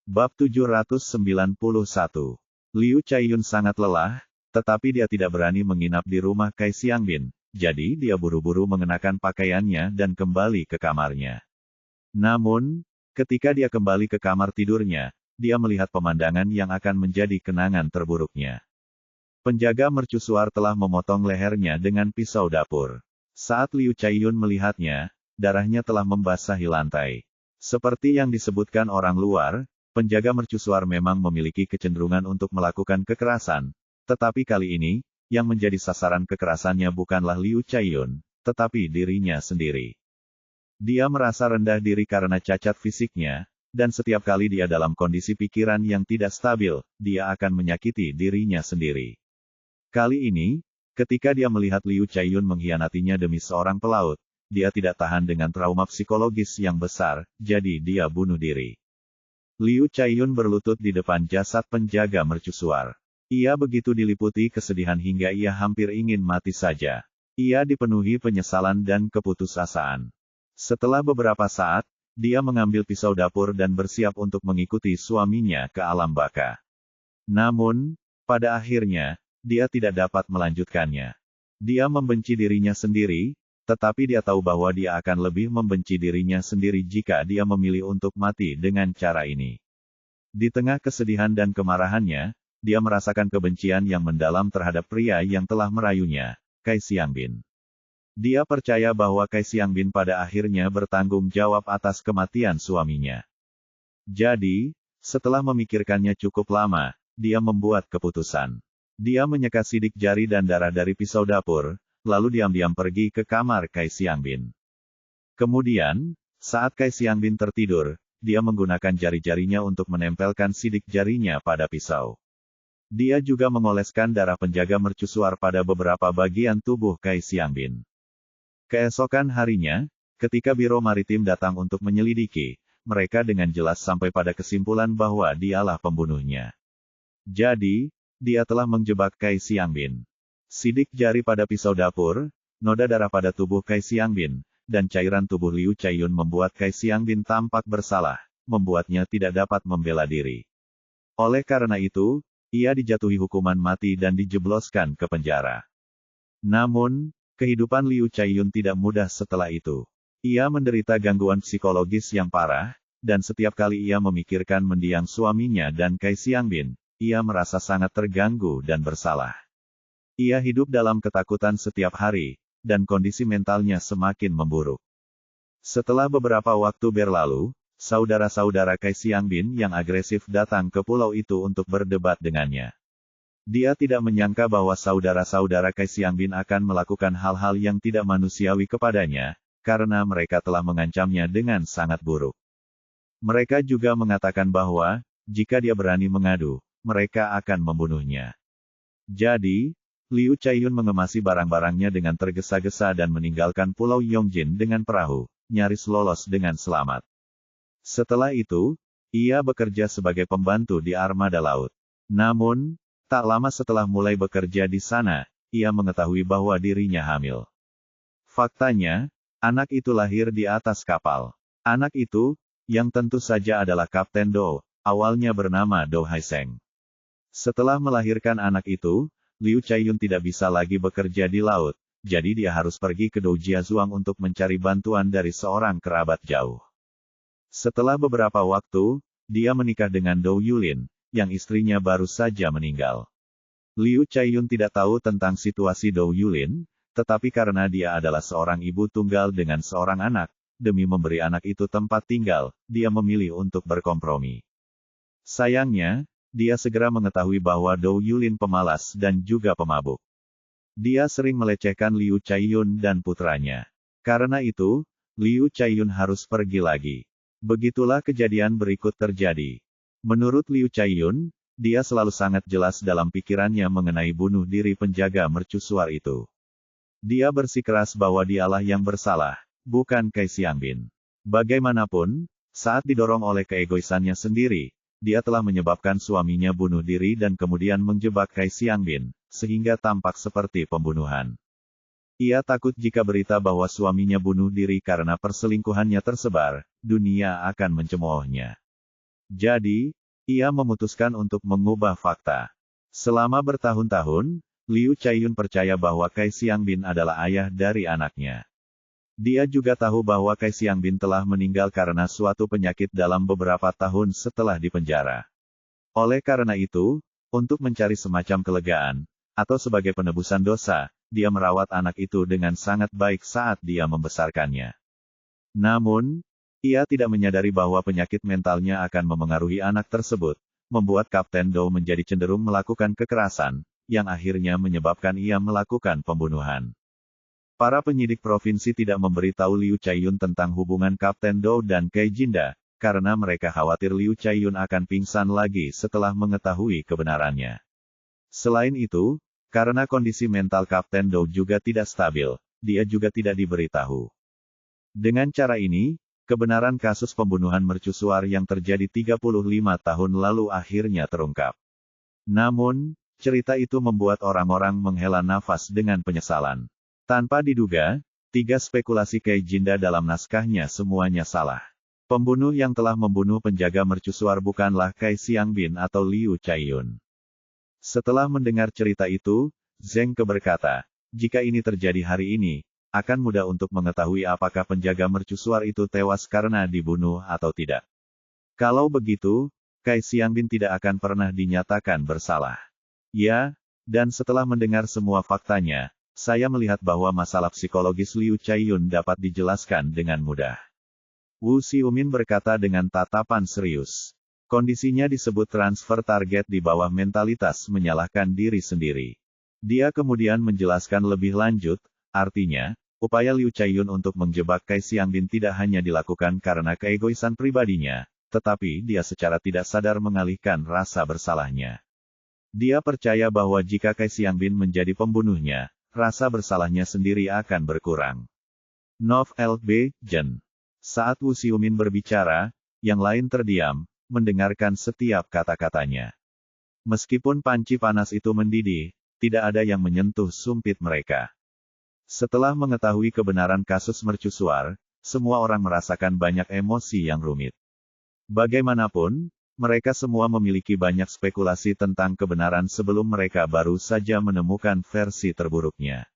Bab 791. Liu Caiyun sangat lelah, tetapi dia tidak berani menginap di rumah Kai Xiangbin, jadi dia buru-buru mengenakan pakaiannya dan kembali ke kamarnya. Namun, ketika dia kembali ke kamar tidurnya, dia melihat pemandangan yang akan menjadi kenangan terburuknya. Penjaga mercusuar telah memotong lehernya dengan pisau dapur. Saat Liu Caiyun melihatnya, darahnya telah membasahi lantai. Seperti yang disebutkan orang luar, penjaga mercusuar memang memiliki kecenderungan untuk melakukan kekerasan, tetapi kali ini, yang menjadi sasaran kekerasannya bukanlah Liu Caiyun, tetapi dirinya sendiri. Dia merasa rendah diri karena cacat fisiknya, dan setiap kali dia dalam kondisi pikiran yang tidak stabil, dia akan menyakiti dirinya sendiri. Kali ini, ketika dia melihat Liu Caiyun mengkhianatinya demi seorang pelaut, dia tidak tahan dengan trauma psikologis yang besar, jadi dia bunuh diri. Liu Caiyun berlutut di depan jasad penjaga mercusuar. Ia begitu diliputi kesedihan hingga ia hampir ingin mati saja. Ia dipenuhi penyesalan dan keputusasaan. Setelah beberapa saat, dia mengambil pisau dapur dan bersiap untuk mengikuti suaminya ke alam baka. Namun, pada akhirnya, dia tidak dapat melanjutkannya. Dia membenci dirinya sendiri, tetapi dia tahu bahwa dia akan lebih membenci dirinya sendiri jika dia memilih untuk mati dengan cara ini. Di tengah kesedihan dan kemarahannya, dia merasakan kebencian yang mendalam terhadap pria yang telah merayunya, Kai Xiangbin. Dia percaya bahwa Kai Xiangbin pada akhirnya bertanggung jawab atas kematian suaminya. Jadi, setelah memikirkannya cukup lama, dia membuat keputusan. Dia menyeka sidik jari dan darah dari pisau dapur, lalu diam-diam pergi ke kamar Kai Xiangbin. Kemudian, saat Kai Xiangbin tertidur, dia menggunakan jari-jarinya untuk menempelkan sidik jarinya pada pisau. Dia juga mengoleskan darah penjaga mercusuar pada beberapa bagian tubuh Kai Xiangbin. Keesokan harinya, ketika Biro Maritim datang untuk menyelidiki, mereka dengan jelas sampai pada kesimpulan bahwa dialah pembunuhnya. Jadi, dia telah menjebak Kai Xiangbin. Sidik jari pada pisau dapur, noda darah pada tubuh Kai Xiangbin, dan cairan tubuh Liu Caiyun membuat Kai Xiangbin tampak bersalah, membuatnya tidak dapat membela diri. Oleh karena itu, ia dijatuhi hukuman mati dan dijebloskan ke penjara. Namun, kehidupan Liu Caiyun tidak mudah setelah itu. Ia menderita gangguan psikologis yang parah, dan setiap kali ia memikirkan mendiang suaminya dan Kai Xiangbin, ia merasa sangat terganggu dan bersalah. Ia hidup dalam ketakutan setiap hari, dan kondisi mentalnya semakin memburuk. Setelah beberapa waktu berlalu, saudara-saudara Kai Xiangbin yang agresif datang ke pulau itu untuk berdebat dengannya. Dia tidak menyangka bahwa saudara-saudara Kai Xiangbin akan melakukan hal-hal yang tidak manusiawi kepadanya, karena mereka telah mengancamnya dengan sangat buruk. Mereka juga mengatakan bahwa, jika dia berani mengadu, mereka akan membunuhnya. Jadi, Liu Caiyun mengemasi barang-barangnya dengan tergesa-gesa dan meninggalkan Pulau Yongjin dengan perahu, nyaris lolos dengan selamat. Setelah itu, ia bekerja sebagai pembantu di armada laut. Namun, tak lama setelah mulai bekerja di sana, ia mengetahui bahwa dirinya hamil. Faktanya, anak itu lahir di atas kapal. Anak itu, yang tentu saja adalah Kapten Dou, awalnya bernama Dou Haiseng. Setelah melahirkan anak itu, Liu Caiyun tidak bisa lagi bekerja di laut, jadi dia harus pergi ke Dou Jiazuang untuk mencari bantuan dari seorang kerabat jauh. Setelah beberapa waktu, dia menikah dengan Dou Yulin, yang istrinya baru saja meninggal. Liu Caiyun tidak tahu tentang situasi Dou Yulin, tetapi karena dia adalah seorang ibu tunggal dengan seorang anak, demi memberi anak itu tempat tinggal, dia memilih untuk berkompromi. Sayangnya, dia segera mengetahui bahwa Dou Yulin pemalas dan juga pemabuk. Dia sering melecehkan Liu Caiyun dan putranya. Karena itu, Liu Caiyun harus pergi lagi. Begitulah kejadian berikut terjadi. Menurut Liu Caiyun, dia selalu sangat jelas dalam pikirannya mengenai bunuh diri penjaga mercusuar itu. Dia bersikeras bahwa dialah yang bersalah, bukan Kai Xiangbin. Bagaimanapun, saat didorong oleh keegoisannya sendiri, dia telah menyebabkan suaminya bunuh diri dan kemudian menjebak Kai Xiangbin, sehingga tampak seperti pembunuhan. Ia takut jika berita bahwa suaminya bunuh diri karena perselingkuhannya tersebar, dunia akan mencemoohnya. Jadi, ia memutuskan untuk mengubah fakta. Selama bertahun-tahun, Liu Chaiyun percaya bahwa Kai Xiangbin adalah ayah dari anaknya. Dia juga tahu bahwa Kai Xiangbin telah meninggal karena suatu penyakit dalam beberapa tahun setelah dipenjara. Oleh karena itu, untuk mencari semacam kelegaan, atau sebagai penebusan dosa, dia merawat anak itu dengan sangat baik saat dia membesarkannya. Namun, ia tidak menyadari bahwa penyakit mentalnya akan memengaruhi anak tersebut, membuat Kapten Dou menjadi cenderung melakukan kekerasan, yang akhirnya menyebabkan ia melakukan pembunuhan. Para penyidik provinsi tidak memberitahu Liu Chaiyun tentang hubungan Kapten Dou dan Kai Jinda, karena mereka khawatir Liu Chaiyun akan pingsan lagi setelah mengetahui kebenarannya. Selain itu, karena kondisi mental Kapten Dou juga tidak stabil, dia juga tidak diberitahu. Dengan cara ini, kebenaran kasus pembunuhan mercusuar yang terjadi 35 tahun lalu akhirnya terungkap. Namun, cerita itu membuat orang-orang menghela nafas dengan penyesalan. Tanpa diduga, 3 spekulasi Kai Jinda dalam naskahnya semuanya salah. Pembunuh yang telah membunuh penjaga mercusuar bukanlah Kai Xiangbin atau Liu Chaiyun. Setelah mendengar cerita itu, Zheng Ke berkata, jika ini terjadi hari ini, akan mudah untuk mengetahui apakah penjaga mercusuar itu tewas karena dibunuh atau tidak. Kalau begitu, Kai Xiangbin tidak akan pernah dinyatakan bersalah. Ya, dan setelah mendengar semua faktanya, saya melihat bahwa masalah psikologis Liu Chaiyun dapat dijelaskan dengan mudah. Wu Xiumin berkata dengan tatapan serius. Kondisinya disebut transfer target di bawah mentalitas menyalahkan diri sendiri. Dia kemudian menjelaskan lebih lanjut, artinya, upaya Liu Chaiyun untuk menjebak Kai Xiangbin tidak hanya dilakukan karena keegoisan pribadinya, tetapi dia secara tidak sadar mengalihkan rasa bersalahnya. Dia percaya bahwa jika Kai Xiangbin menjadi pembunuhnya, rasa bersalahnya sendiri akan berkurang. Novel B. Jen. Saat Wu Xiumin berbicara, yang lain terdiam, mendengarkan setiap kata-katanya. Meskipun panci panas itu mendidih, tidak ada yang menyentuh sumpit mereka. Setelah mengetahui kebenaran kasus mercusuar, semua orang merasakan banyak emosi yang rumit. Bagaimanapun, mereka semua memiliki banyak spekulasi tentang kebenaran sebelum mereka baru saja menemukan versi terburuknya.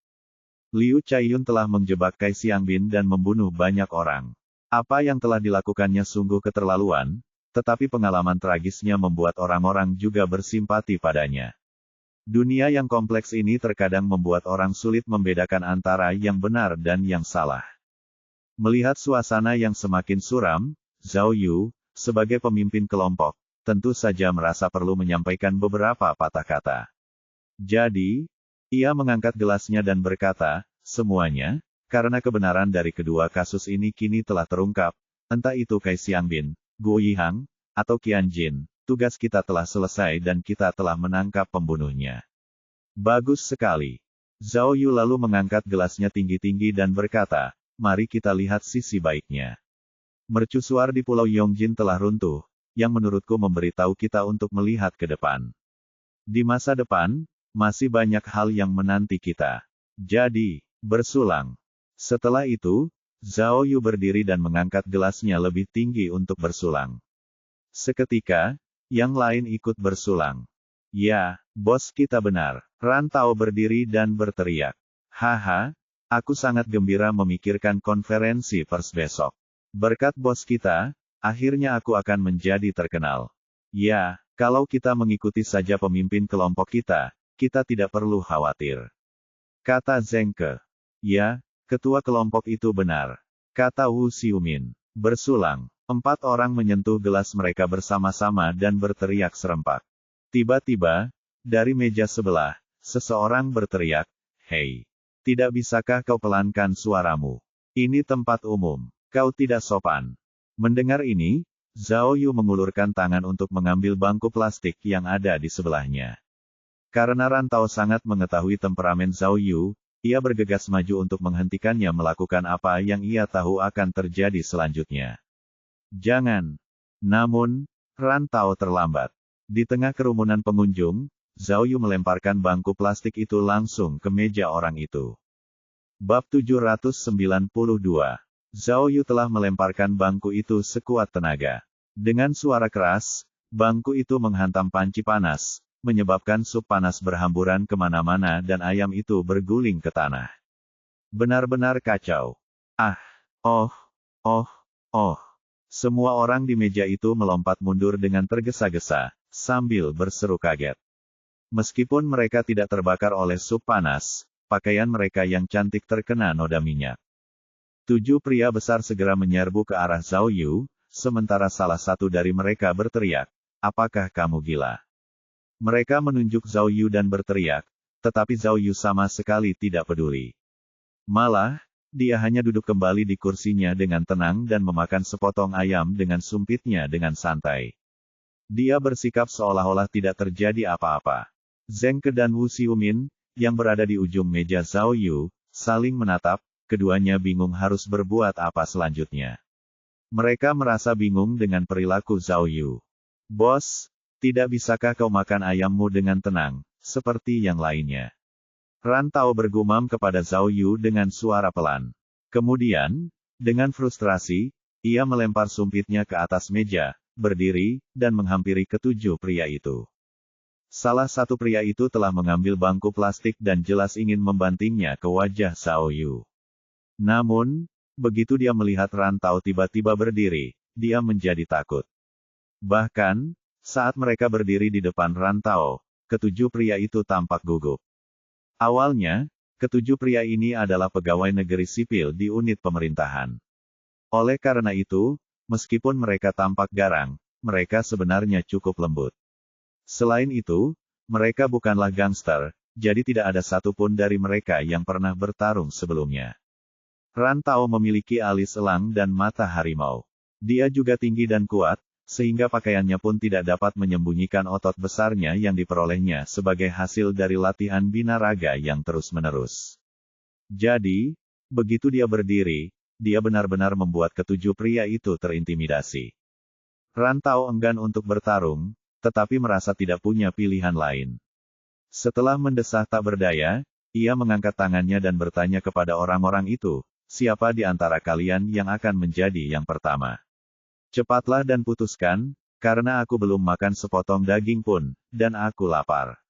Liu Chaiyun telah menjebak Kai Xiangbin dan membunuh banyak orang. Apa yang telah dilakukannya sungguh keterlaluan, tetapi pengalaman tragisnya membuat orang-orang juga bersimpati padanya. Dunia yang kompleks ini terkadang membuat orang sulit membedakan antara yang benar dan yang salah. Melihat suasana yang semakin suram, Zhao Yu, sebagai pemimpin kelompok, tentu saja merasa perlu menyampaikan beberapa patah kata. Jadi, ia mengangkat gelasnya dan berkata, semuanya, karena kebenaran dari kedua kasus ini kini telah terungkap, entah itu Kai Xiangbin, Guo Yihang, atau Qian Jin. Tugas kita telah selesai dan kita telah menangkap pembunuhnya. Bagus sekali. Zhao Yu lalu mengangkat gelasnya tinggi-tinggi dan berkata, mari kita lihat sisi baiknya. Mercusuar di Pulau Yongjin telah runtuh, yang menurutku memberitahu kita untuk melihat ke depan. Di masa depan, masih banyak hal yang menanti kita. Jadi, bersulang. Setelah itu, Zhao Yu berdiri dan mengangkat gelasnya lebih tinggi untuk bersulang. Seketika, yang lain ikut bersulang. Ya, bos kita benar. Rantau berdiri dan berteriak. Haha, aku sangat gembira memikirkan konferensi pers besok. Berkat bos kita, akhirnya aku akan menjadi terkenal. Ya, kalau kita mengikuti saja pemimpin kelompok kita, kita tidak perlu khawatir. Kata Zheng Ke. Ya, ketua kelompok itu benar. Kata Wu Xiumin. Bersulang. 4 orang menyentuh gelas mereka bersama-sama dan berteriak serempak. Tiba-tiba, dari meja sebelah, seseorang berteriak, hei, tidak bisakah kau pelankan suaramu? Ini tempat umum, kau tidak sopan. Mendengar ini, Zhao Yu mengulurkan tangan untuk mengambil bangku plastik yang ada di sebelahnya. Karena Rantau sangat mengetahui temperamen Zhao Yu, ia bergegas maju untuk menghentikannya melakukan apa yang ia tahu akan terjadi selanjutnya. Jangan. Namun, Rantau terlambat. Di tengah kerumunan pengunjung, Zhao Yu melemparkan bangku plastik itu langsung ke meja orang itu. Bab 792. Zhao Yu telah melemparkan bangku itu sekuat tenaga. Dengan suara keras, bangku itu menghantam panci panas, menyebabkan sup panas berhamburan kemana-mana dan ayam itu berguling ke tanah. Benar-benar kacau. Ah, oh, oh, oh. Semua orang di meja itu melompat mundur dengan tergesa-gesa, sambil berseru kaget. Meskipun mereka tidak terbakar oleh sup panas, pakaian mereka yang cantik terkena noda minyak. 7 pria besar segera menyerbu ke arah Zhao Yu, sementara salah satu dari mereka berteriak, "Apakah kamu gila?" Mereka menunjuk Zhao Yu dan berteriak, tetapi Zhao Yu sama sekali tidak peduli. Malah, dia hanya duduk kembali di kursinya dengan tenang dan memakan sepotong ayam dengan sumpitnya dengan santai. Dia bersikap seolah-olah tidak terjadi apa-apa. Zheng Ke dan Wu Xiumin, yang berada di ujung meja Zhao Yu, saling menatap, keduanya bingung harus berbuat apa selanjutnya. Mereka merasa bingung dengan perilaku Zhao Yu. "Bos, tidak bisakah kau makan ayammu dengan tenang, seperti yang lainnya?" Ran Tao bergumam kepada Zhao Yu dengan suara pelan. Kemudian, dengan frustrasi, ia melempar sumpitnya ke atas meja, berdiri, dan menghampiri ketujuh pria itu. Salah satu pria itu telah mengambil bangku plastik dan jelas ingin membantingnya ke wajah Zhao Yu. Namun, begitu dia melihat Ran Tao tiba-tiba berdiri, dia menjadi takut. Bahkan, saat mereka berdiri di depan Ran Tao, ketujuh pria itu tampak gugup. Awalnya, ketujuh pria ini adalah pegawai negeri sipil di unit pemerintahan. Oleh karena itu, meskipun mereka tampak garang, mereka sebenarnya cukup lembut. Selain itu, mereka bukanlah gangster, jadi tidak ada satupun dari mereka yang pernah bertarung sebelumnya. Ran Tao memiliki alis elang dan mata harimau. Dia juga tinggi dan kuat, sehingga pakaiannya pun tidak dapat menyembunyikan otot besarnya yang diperolehnya sebagai hasil dari latihan binaraga yang terus-menerus. Jadi, begitu dia berdiri, dia benar-benar membuat ketujuh pria itu terintimidasi. Ran Tao enggan untuk bertarung, tetapi merasa tidak punya pilihan lain. Setelah mendesah tak berdaya, ia mengangkat tangannya dan bertanya kepada orang-orang itu, "Siapa di antara kalian yang akan menjadi yang pertama? Cepatlah dan putuskan, karena aku belum makan sepotong daging pun, dan aku lapar."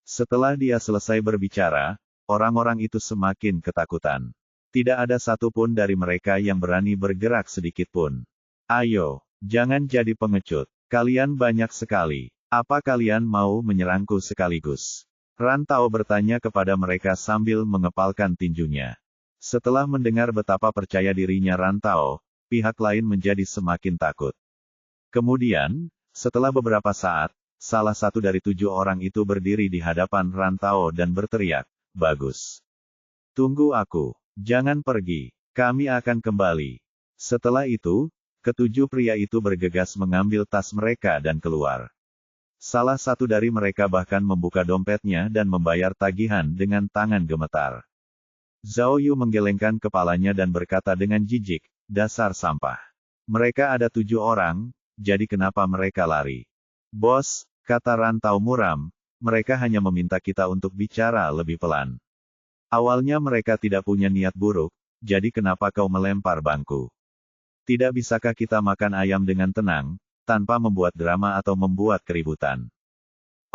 Setelah dia selesai berbicara, orang-orang itu semakin ketakutan. Tidak ada satupun dari mereka yang berani bergerak sedikit pun. "Ayo, jangan jadi pengecut. Kalian banyak sekali. Apa kalian mau menyerangku sekaligus?" Ran Tao bertanya kepada mereka sambil mengepalkan tinjunya. Setelah mendengar betapa percaya dirinya Ran Tao, pihak lain menjadi semakin takut. Kemudian, setelah beberapa saat, salah satu dari 7 orang itu berdiri di hadapan Ran Tao dan berteriak, "Bagus. Tunggu aku. Jangan pergi. Kami akan kembali." Setelah itu, ketujuh pria itu bergegas mengambil tas mereka dan keluar. Salah satu dari mereka bahkan membuka dompetnya dan membayar tagihan dengan tangan gemetar. Zhao Yu menggelengkan kepalanya dan berkata dengan jijik, "Dasar sampah. Mereka ada 7 orang, jadi kenapa mereka lari?" "Bos," kata Ran Tao muram, "mereka hanya meminta kita untuk bicara lebih pelan. Awalnya mereka tidak punya niat buruk, jadi kenapa kau melempar bangku? Tidak bisakah kita makan ayam dengan tenang, tanpa membuat drama atau membuat keributan?"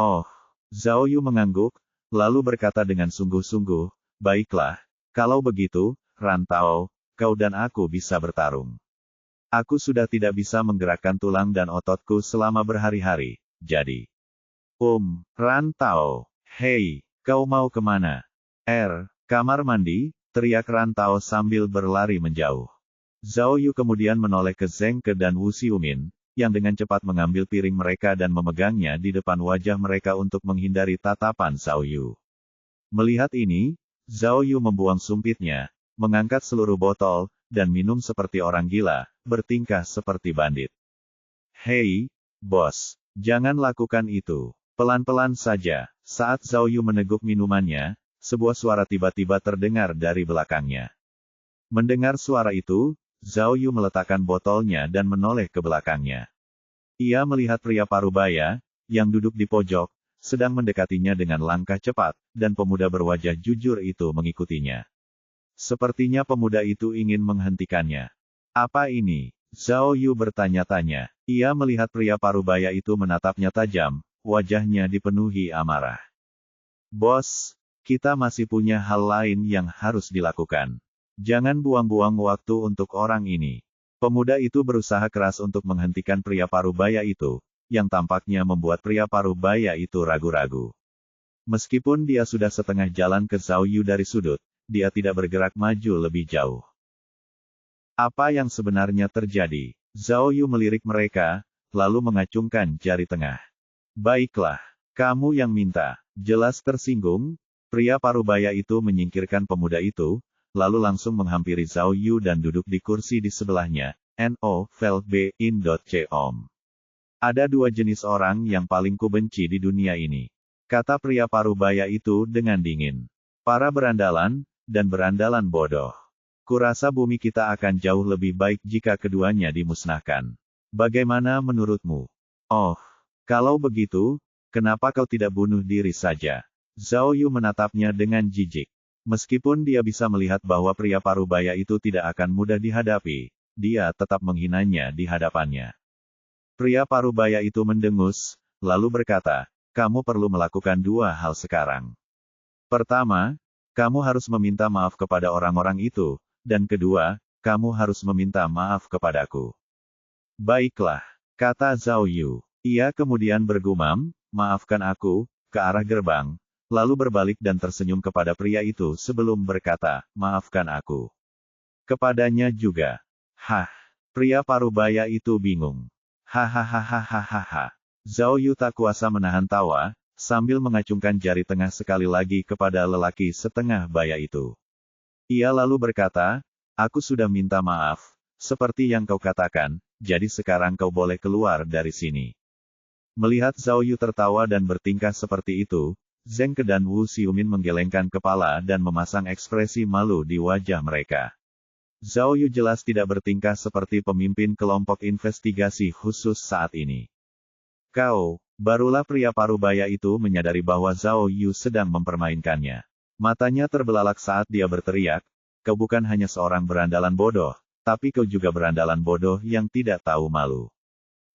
"Oh." Zhao Yu mengangguk, lalu berkata dengan sungguh-sungguh, "Baiklah, kalau begitu, Ran Tao, kau dan aku bisa bertarung. Aku sudah tidak bisa menggerakkan tulang dan ototku selama berhari-hari, jadi..." Ran Tao, "Hei, kau mau kemana?" Kamar mandi," teriak Ran Tao sambil berlari menjauh. Zhao Yu kemudian menoleh ke Zheng Ke dan Wu Xiumin, yang dengan cepat mengambil piring mereka dan memegangnya di depan wajah mereka untuk menghindari tatapan Zhao Yu. Melihat ini, Zhao Yu membuang sumpitnya, mengangkat seluruh botol, dan minum seperti orang gila, bertingkah seperti bandit. "Hei, bos, jangan lakukan itu. Pelan-pelan saja." Saat Zhao Yu meneguk minumannya, sebuah suara tiba-tiba terdengar dari belakangnya. Mendengar suara itu, Zhao Yu meletakkan botolnya dan menoleh ke belakangnya. Ia melihat pria parubaya, yang duduk di pojok, sedang mendekatinya dengan langkah cepat, dan pemuda berwajah jujur itu mengikutinya. Sepertinya pemuda itu ingin menghentikannya. "Apa ini?" Zhao Yu bertanya-tanya. Ia melihat pria parubaya itu menatapnya tajam, wajahnya dipenuhi amarah. Bos, kita masih punya hal lain yang harus dilakukan. Jangan buang-buang waktu untuk orang ini. Pemuda itu berusaha keras untuk menghentikan pria parubaya itu, yang tampaknya membuat pria parubaya itu ragu-ragu. Meskipun dia sudah setengah jalan ke Zhao Yu dari sudut, dia tidak bergerak maju lebih jauh. Apa yang sebenarnya terjadi? Zhao Yu melirik mereka, lalu mengacungkan jari tengah. Baiklah, kamu yang minta. Jelas tersinggung, pria parubaya itu menyingkirkan pemuda itu, lalu langsung menghampiri Zhao Yu dan duduk di kursi di sebelahnya. No, Om. Ada dua jenis orang yang paling kubenci di dunia ini. Kata pria parubaya itu dengan dingin. Para berandalan, dan berandalan bodoh. Kurasa bumi kita akan jauh lebih baik jika keduanya dimusnahkan. Bagaimana menurutmu? Oh, kalau begitu, kenapa kau tidak bunuh diri saja? Zhao Yu menatapnya dengan jijik. Meskipun dia bisa melihat bahwa pria parubaya itu tidak akan mudah dihadapi, dia tetap menghinanya di hadapannya. Pria parubaya itu mendengus, lalu berkata, kamu perlu melakukan dua hal sekarang. Pertama, kamu harus meminta maaf kepada orang-orang itu, dan kedua, kamu harus meminta maaf kepadaku. Baiklah, kata Zhao Yu. Ia kemudian bergumam, maafkan aku, ke arah gerbang, lalu berbalik dan tersenyum kepada pria itu sebelum berkata, maafkan aku. Kepadanya juga. Hah, pria parubaya itu bingung. Hahaha. Zhao Yu tak kuasa menahan tawa, sambil mengacungkan jari tengah sekali lagi kepada lelaki setengah baya itu. Ia lalu berkata, aku sudah minta maaf, seperti yang kau katakan, jadi sekarang kau boleh keluar dari sini. Melihat Zhao Yu tertawa dan bertingkah seperti itu, Zheng Ke dan Wu Xiumin menggelengkan kepala dan memasang ekspresi malu di wajah mereka. Zhao Yu jelas tidak bertingkah seperti pemimpin kelompok investigasi khusus saat ini. Barulah pria parubaya itu menyadari bahwa Zhao Yu sedang mempermainkannya. Matanya terbelalak saat dia berteriak, kau bukan hanya seorang berandalan bodoh, tapi kau juga berandalan bodoh yang tidak tahu malu.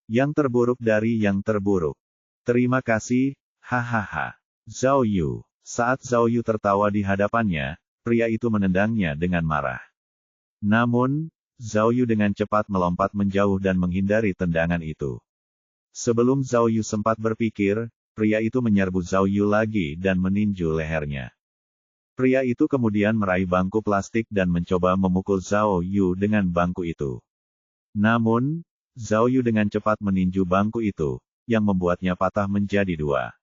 Yang terburuk dari yang terburuk. Terima kasih, hahaha. Zhao Yu. Saat Zhao Yu tertawa di hadapannya, pria itu menendangnya dengan marah. Namun, Zhao Yu dengan cepat melompat menjauh dan menghindari tendangan itu. Sebelum Zhao Yu sempat berpikir, pria itu menyerbu Zhao Yu lagi dan meninju lehernya. Pria itu kemudian meraih bangku plastik dan mencoba memukul Zhao Yu dengan bangku itu. Namun, Zhao Yu dengan cepat meninju bangku itu, yang membuatnya patah menjadi dua.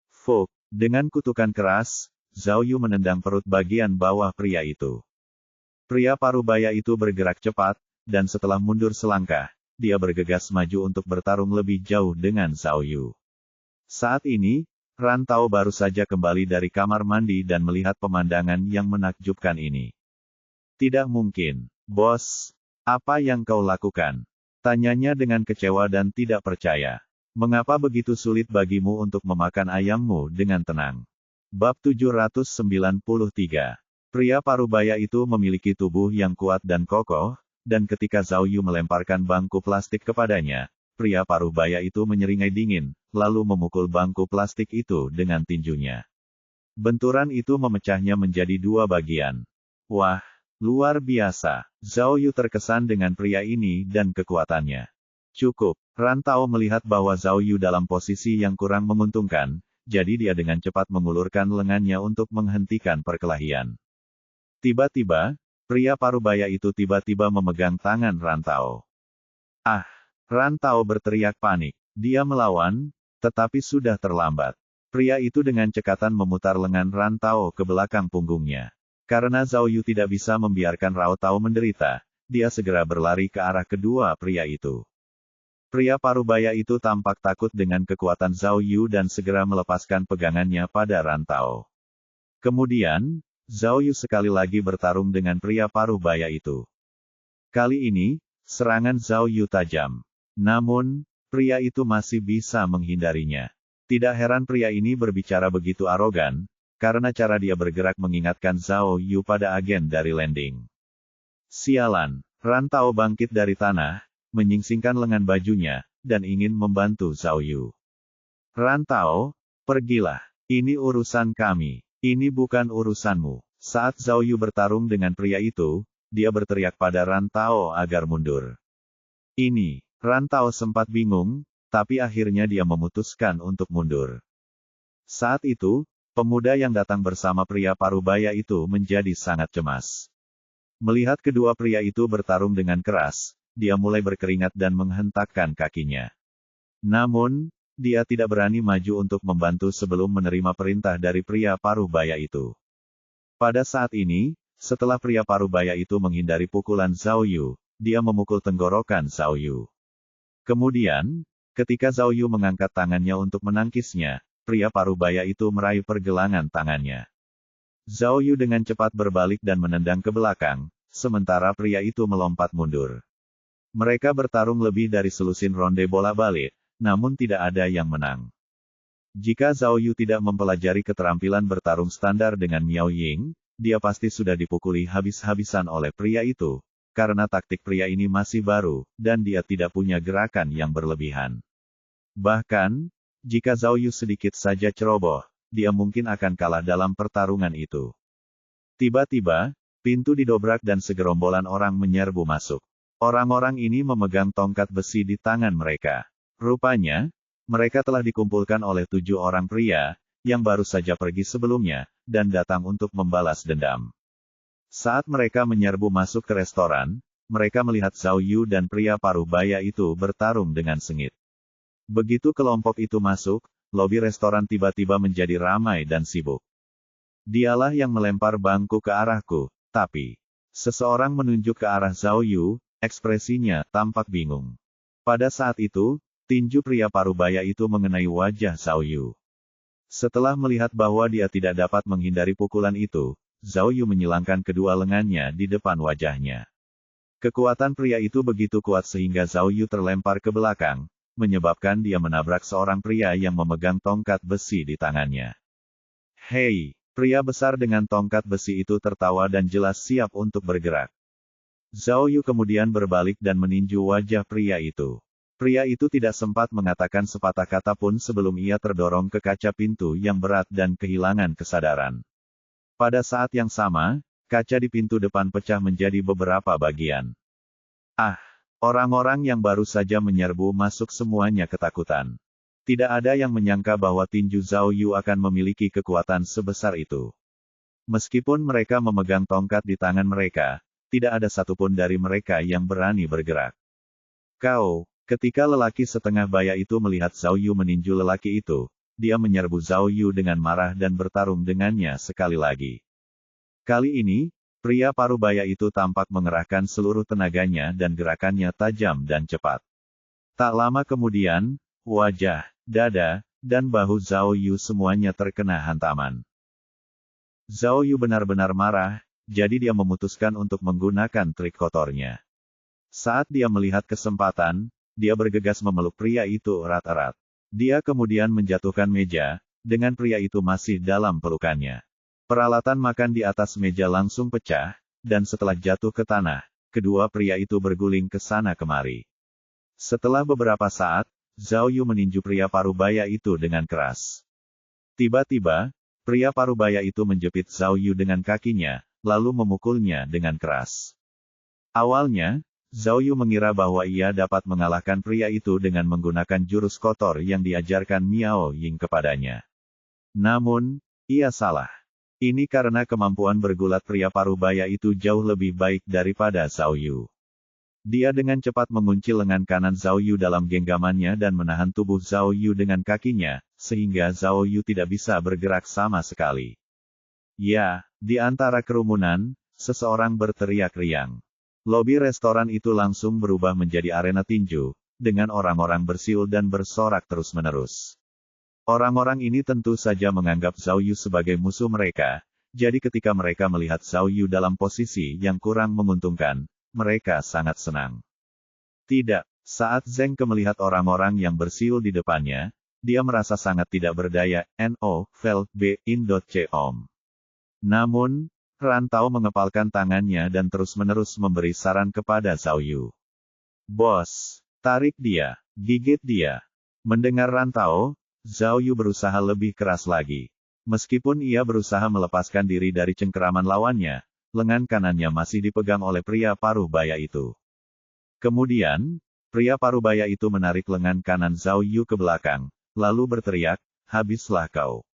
Fuk, dengan kutukan keras, Zhao Yu menendang perut bagian bawah pria itu. Pria parubaya itu bergerak cepat, dan setelah mundur selangkah, dia bergegas maju untuk bertarung lebih jauh dengan Zhao Yu. Saat ini, Ran Tao baru saja kembali dari kamar mandi dan melihat pemandangan yang menakjubkan ini. Tidak mungkin, bos. Apa yang kau lakukan? Tanyanya dengan kecewa dan tidak percaya. Mengapa begitu sulit bagimu untuk memakan ayammu dengan tenang? Bab 793. Pria parubaya itu memiliki tubuh yang kuat dan kokoh, dan ketika Zhao Yu melemparkan bangku plastik kepadanya, pria parubaya itu menyeringai dingin, lalu memukul bangku plastik itu dengan tinjunya. Benturan itu memecahnya menjadi dua bagian. Wah, luar biasa. Zhao Yu terkesan dengan pria ini dan kekuatannya. Cukup, Ran Tao melihat bahwa Zhao Yu dalam posisi yang kurang menguntungkan, jadi dia dengan cepat mengulurkan lengannya untuk menghentikan perkelahian. Tiba-tiba, pria parubaya itu tiba-tiba memegang tangan Ran Tao. Ah! Ran Tao berteriak panik. Dia melawan, tetapi sudah terlambat. Pria itu dengan cekatan memutar lengan Ran Tao ke belakang punggungnya. Karena Zhao Yu tidak bisa membiarkan Rao Tao menderita, dia segera berlari ke arah kedua pria itu. Pria parubaya itu tampak takut dengan kekuatan Zhao Yu dan segera melepaskan pegangannya pada Ran Tao. Kemudian, Zhao Yu sekali lagi bertarung dengan pria parubaya itu. Kali ini, serangan Zhao Yu tajam. Namun, pria itu masih bisa menghindarinya. Tidak heran pria ini berbicara begitu arogan, karena cara dia bergerak mengingatkan Zhao Yu pada agen dari Landing. Sialan, Ran Tao bangkit dari tanah, menyingsingkan lengan bajunya, dan ingin membantu Zhao Yu. "Rantao, pergilah. Ini urusan kami. Ini bukan urusanmu." Saat Zhao Yu bertarung dengan pria itu, dia berteriak pada Rantao agar mundur. Rantao sempat bingung, tapi akhirnya dia memutuskan untuk mundur. Saat itu, pemuda yang datang bersama pria parubaya itu menjadi sangat cemas. Melihat kedua pria itu bertarung dengan keras, dia mulai berkeringat dan menghentakkan kakinya. Namun, dia tidak berani maju untuk membantu sebelum menerima perintah dari pria parubaya itu. Pada saat ini, setelah pria parubaya itu menghindari pukulan Zhao Yu, dia memukul tenggorokan Zhao Yu. Kemudian, ketika Zhao Yu mengangkat tangannya untuk menangkisnya, pria parubaya itu meraih pergelangan tangannya. Zhao Yu dengan cepat berbalik dan menendang ke belakang, sementara pria itu melompat mundur. Mereka bertarung lebih dari selusin ronde bola-balik, namun tidak ada yang menang. Jika Zhao Yu tidak mempelajari keterampilan bertarung standar dengan Miao Ying, dia pasti sudah dipukuli habis-habisan oleh pria itu, karena taktik pria ini masih baru, dan dia tidak punya gerakan yang berlebihan. Bahkan, jika Zhao Yu sedikit saja ceroboh, dia mungkin akan kalah dalam pertarungan itu. Tiba-tiba, pintu didobrak dan segerombolan orang menyerbu masuk. Orang-orang ini memegang tongkat besi di tangan mereka. Rupanya, mereka telah dikumpulkan oleh 7 orang pria, yang baru saja pergi sebelumnya, dan datang untuk membalas dendam. Saat mereka menyerbu masuk ke restoran, mereka melihat Zhao Yu dan pria parubaya itu bertarung dengan sengit. Begitu kelompok itu masuk, lobi restoran tiba-tiba menjadi ramai dan sibuk. "Dialah yang melempar bangku ke arahku, tapi..." Seseorang menunjuk ke arah Zhao Yu, ekspresinya tampak bingung. Pada saat itu, tinju pria parubaya itu mengenai wajah Zhao Yu. Setelah melihat bahwa dia tidak dapat menghindari pukulan itu, Zhao Yu menyilangkan kedua lengannya di depan wajahnya. Kekuatan pria itu begitu kuat sehingga Zhao Yu terlempar ke belakang, menyebabkan dia menabrak seorang pria yang memegang tongkat besi di tangannya. "Hei!" Pria besar dengan tongkat besi itu tertawa dan jelas siap untuk bergerak. Zhao Yu kemudian berbalik dan meninju wajah pria itu. Pria itu tidak sempat mengatakan sepatah kata pun sebelum ia terdorong ke kaca pintu yang berat dan kehilangan kesadaran. Pada saat yang sama, kaca di pintu depan pecah menjadi beberapa bagian. Orang-orang yang baru saja menyerbu masuk semuanya ketakutan. Tidak ada yang menyangka bahwa tinju Zhao Yu akan memiliki kekuatan sebesar itu. Meskipun mereka memegang tongkat di tangan mereka, tidak ada satupun dari mereka yang berani bergerak. Ketika lelaki setengah baya itu melihat Zhao Yu meninju lelaki itu, dia menyerbu Zhao Yu dengan marah dan bertarung dengannya sekali lagi. Kali ini, pria parubaya itu tampak mengerahkan seluruh tenaganya dan gerakannya tajam dan cepat. Tak lama kemudian, wajah, dada, dan bahu Zhao Yu semuanya terkena hantaman. Zhao Yu benar-benar marah, jadi dia memutuskan untuk menggunakan trik kotornya. Saat dia melihat kesempatan, dia bergegas memeluk pria itu erat-erat. Dia kemudian menjatuhkan meja, dengan pria itu masih dalam pelukannya. Peralatan makan di atas meja langsung pecah, dan setelah jatuh ke tanah, kedua pria itu berguling ke sana kemari. Setelah beberapa saat, Zhao Yu meninju pria parubaya itu dengan keras. Tiba-tiba, pria parubaya itu menjepit Zhao Yu dengan kakinya, lalu memukulnya dengan keras. Awalnya, Zhao Yu mengira bahwa ia dapat mengalahkan pria itu dengan menggunakan jurus kotor yang diajarkan Miao Ying kepadanya. Namun, ia salah. Ini karena kemampuan bergulat pria parubaya itu jauh lebih baik daripada Zhao Yu. Dia dengan cepat mengunci lengan kanan Zhao Yu dalam genggamannya dan menahan tubuh Zhao Yu dengan kakinya, sehingga Zhao Yu tidak bisa bergerak sama sekali. Ya, di antara kerumunan, seseorang berteriak riang. Lobi restoran itu langsung berubah menjadi arena tinju, dengan orang-orang bersiul dan bersorak terus-menerus. Orang-orang ini tentu saja menganggap Zhao Yu sebagai musuh mereka, jadi ketika mereka melihat Zhao Yu dalam posisi yang kurang menguntungkan, mereka sangat senang. Tidak, saat Zheng Ke melihat orang-orang yang bersiul di depannya, dia merasa sangat tidak berdaya, No.Fel.B.In.Com. Namun, Rantao mengepalkan tangannya dan terus-menerus memberi saran kepada Zhao Yu. Bos, tarik dia, gigit dia. Mendengar Rantau, Zhao Yu berusaha lebih keras lagi. Meskipun ia berusaha melepaskan diri dari cengkeraman lawannya, lengan kanannya masih dipegang oleh pria paruh baya itu. Kemudian, pria parubaya itu menarik lengan kanan Zhao Yu ke belakang, lalu berteriak, "Habislah kau.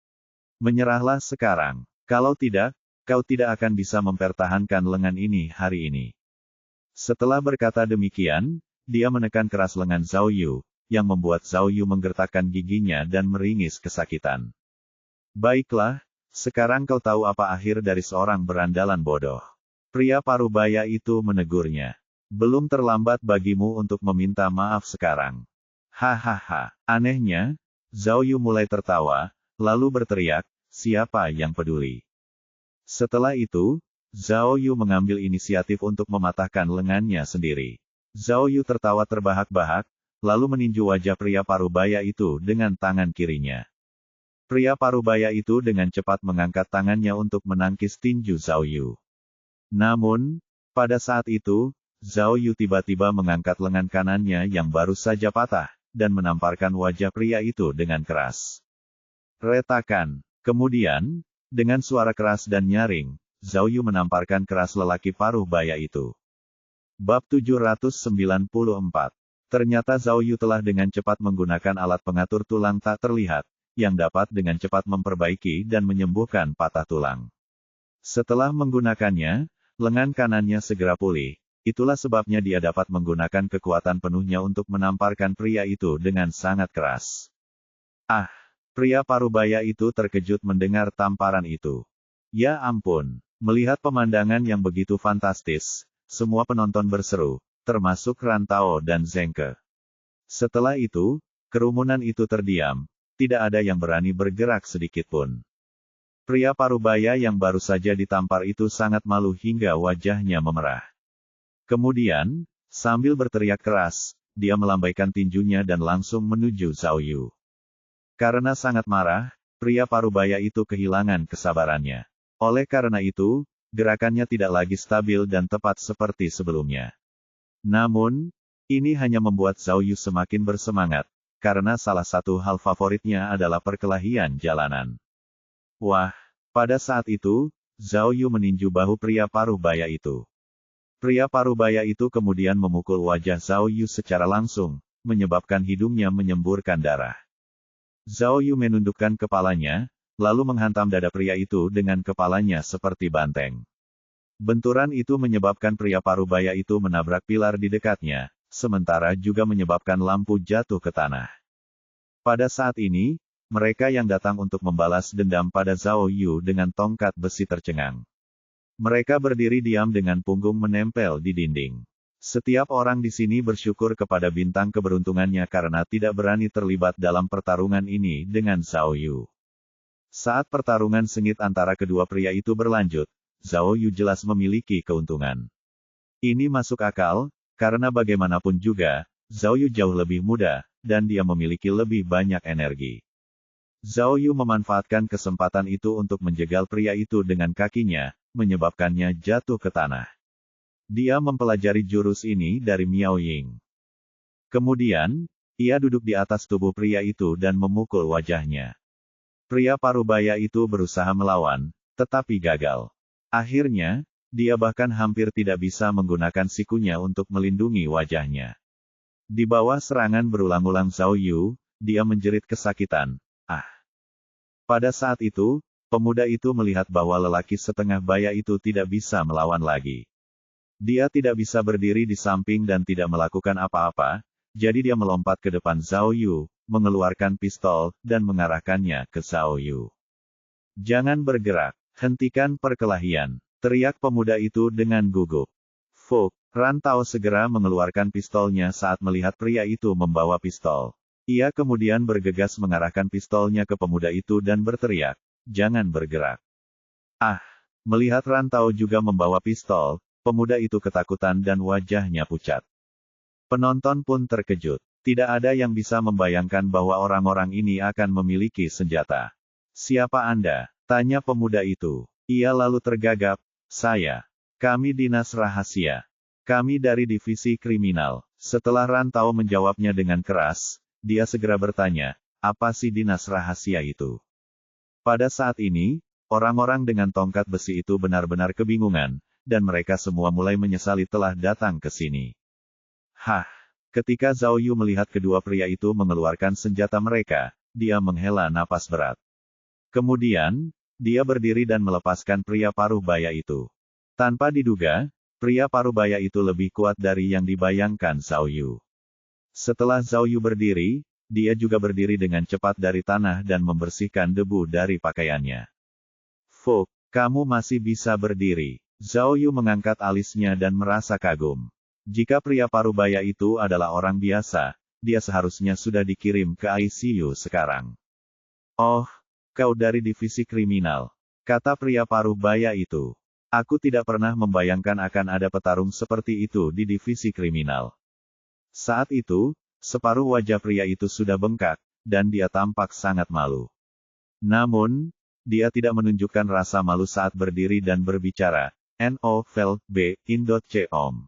Menyerahlah sekarang. Kalau tidak, kau tidak akan bisa mempertahankan lengan ini hari ini." Setelah berkata demikian, dia menekan keras lengan Zhao Yu, yang membuat Zhao Yu menggertakkan giginya dan meringis kesakitan. "Baiklah, sekarang kau tahu apa akhir dari seorang berandalan bodoh." Pria parubaya itu menegurnya. "Belum terlambat bagimu untuk meminta maaf sekarang." Hahaha. Anehnya, Zhao Yu mulai tertawa, lalu berteriak, "Siapa yang peduli?" Setelah itu, Zhao Yu mengambil inisiatif untuk mematahkan lengannya sendiri. Zhao Yu tertawa terbahak-bahak, lalu meninju wajah pria parubaya itu dengan tangan kirinya. Pria parubaya itu dengan cepat mengangkat tangannya untuk menangkis tinju Zhao Yu. Namun, pada saat itu, Zhao Yu tiba-tiba mengangkat lengan kanannya yang baru saja patah, dan menamparkan wajah pria itu dengan keras. Retakan. Kemudian, dengan suara keras dan nyaring, Zhao Yu menamparkan keras lelaki paruh baya itu. Bab 794. Ternyata Zhao Yu telah dengan cepat menggunakan alat pengatur tulang tak terlihat, yang dapat dengan cepat memperbaiki dan menyembuhkan patah tulang. Setelah menggunakannya, lengan kanannya segera pulih. Itulah sebabnya dia dapat menggunakan kekuatan penuhnya untuk menamparkan pria itu dengan sangat keras. Ah! Pria parubaya itu terkejut mendengar tamparan itu. Ya ampun! Melihat pemandangan yang begitu fantastis, semua penonton berseru, termasuk Rantau dan Zengke. Setelah itu, kerumunan itu terdiam, tidak ada yang berani bergerak sedikitpun. Pria parubaya yang baru saja ditampar itu sangat malu hingga wajahnya memerah. Kemudian, sambil berteriak keras, dia melambaikan tinjunya dan langsung menuju Zhao Yu. Karena sangat marah, pria parubaya itu kehilangan kesabarannya. Oleh karena itu, gerakannya tidak lagi stabil dan tepat seperti sebelumnya. Namun, ini hanya membuat Zhao Yu semakin bersemangat, karena salah satu hal favoritnya adalah perkelahian jalanan. Wah! Pada saat itu, Zhao Yu meninju bahu pria parubaya itu. Pria parubaya itu kemudian memukul wajah Zhao Yu secara langsung, menyebabkan hidungnya menyemburkan darah. Zhao Yu menundukkan kepalanya, lalu menghantam dada pria itu dengan kepalanya seperti banteng. Benturan itu menyebabkan pria parubaya itu menabrak pilar di dekatnya, sementara juga menyebabkan lampu jatuh ke tanah. Pada saat ini, mereka yang datang untuk membalas dendam pada Zhao Yu dengan tongkat besi tercengang. Mereka berdiri diam dengan punggung menempel di dinding. Setiap orang di sini bersyukur kepada bintang keberuntungannya karena tidak berani terlibat dalam pertarungan ini dengan Zhao Yu. Saat pertarungan sengit antara kedua pria itu berlanjut, Zhao Yu jelas memiliki keuntungan. Ini masuk akal, karena bagaimanapun juga, Zhao Yu jauh lebih muda, dan dia memiliki lebih banyak energi. Zhao Yu memanfaatkan kesempatan itu untuk menjegal pria itu dengan kakinya, menyebabkannya jatuh ke tanah. Dia mempelajari jurus ini dari Miao Ying. Kemudian, ia duduk di atas tubuh pria itu dan memukul wajahnya. Pria parubaya itu berusaha melawan, tetapi gagal. Akhirnya, dia bahkan hampir tidak bisa menggunakan sikunya untuk melindungi wajahnya. Di bawah serangan berulang-ulang Zhao Yu, dia menjerit kesakitan. Ah! Pada saat itu, pemuda itu melihat bahwa lelaki setengah baya itu tidak bisa melawan lagi. Dia tidak bisa berdiri di samping dan tidak melakukan apa-apa, jadi dia melompat ke depan Zhao Yu, mengeluarkan pistol, dan mengarahkannya ke Zhao Yu. "Jangan bergerak, hentikan perkelahian," teriak pemuda itu dengan gugup. Fuk! Rantau segera mengeluarkan pistolnya saat melihat pria itu membawa pistol. Ia kemudian bergegas mengarahkan pistolnya ke pemuda itu dan berteriak, "Jangan bergerak." Ah! Melihat Rantau juga membawa pistol, pemuda itu ketakutan dan wajahnya pucat. Penonton pun terkejut. Tidak ada yang bisa membayangkan bahwa orang-orang ini akan memiliki senjata. "Siapa Anda?" tanya pemuda itu. Ia lalu tergagap. "Saya. Kami dinas rahasia. Kami dari divisi kriminal," Setelah Ran Tao menjawabnya dengan keras, dia segera bertanya, apa sih dinas rahasia itu? Pada saat ini, orang-orang dengan tongkat besi itu benar-benar kebingungan, dan mereka semua mulai menyesali telah datang ke sini. Hah! Ketika Zhao Yu melihat kedua pria itu mengeluarkan senjata mereka, dia menghela napas berat. Kemudian, dia berdiri dan melepaskan pria paruh baya itu. Tanpa diduga, pria paruh baya itu lebih kuat dari yang dibayangkan Zhao Yu. Setelah Zhao Yu berdiri, dia juga berdiri dengan cepat dari tanah dan membersihkan debu dari pakaiannya. Fuk, kamu masih bisa berdiri. Zhao Yu mengangkat alisnya dan merasa kagum. Jika pria parubaya itu adalah orang biasa, dia seharusnya sudah dikirim ke ICU sekarang. Oh, kau dari divisi kriminal, kata pria parubaya itu. Aku tidak pernah membayangkan akan ada petarung seperti itu di divisi kriminal. Saat itu, separuh wajah pria itu sudah bengkak, dan dia tampak sangat malu. Namun, dia tidak menunjukkan rasa malu saat berdiri dan berbicara. Novel B. Indot C. Om.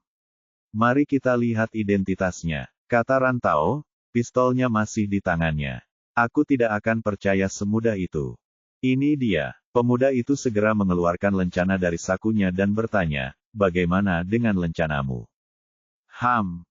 Mari kita lihat identitasnya, kata Ran Tao, pistolnya masih di tangannya. Aku tidak akan percaya semudah itu. Ini dia. Pemuda itu segera mengeluarkan lencana dari sakunya dan bertanya, bagaimana dengan lencanamu?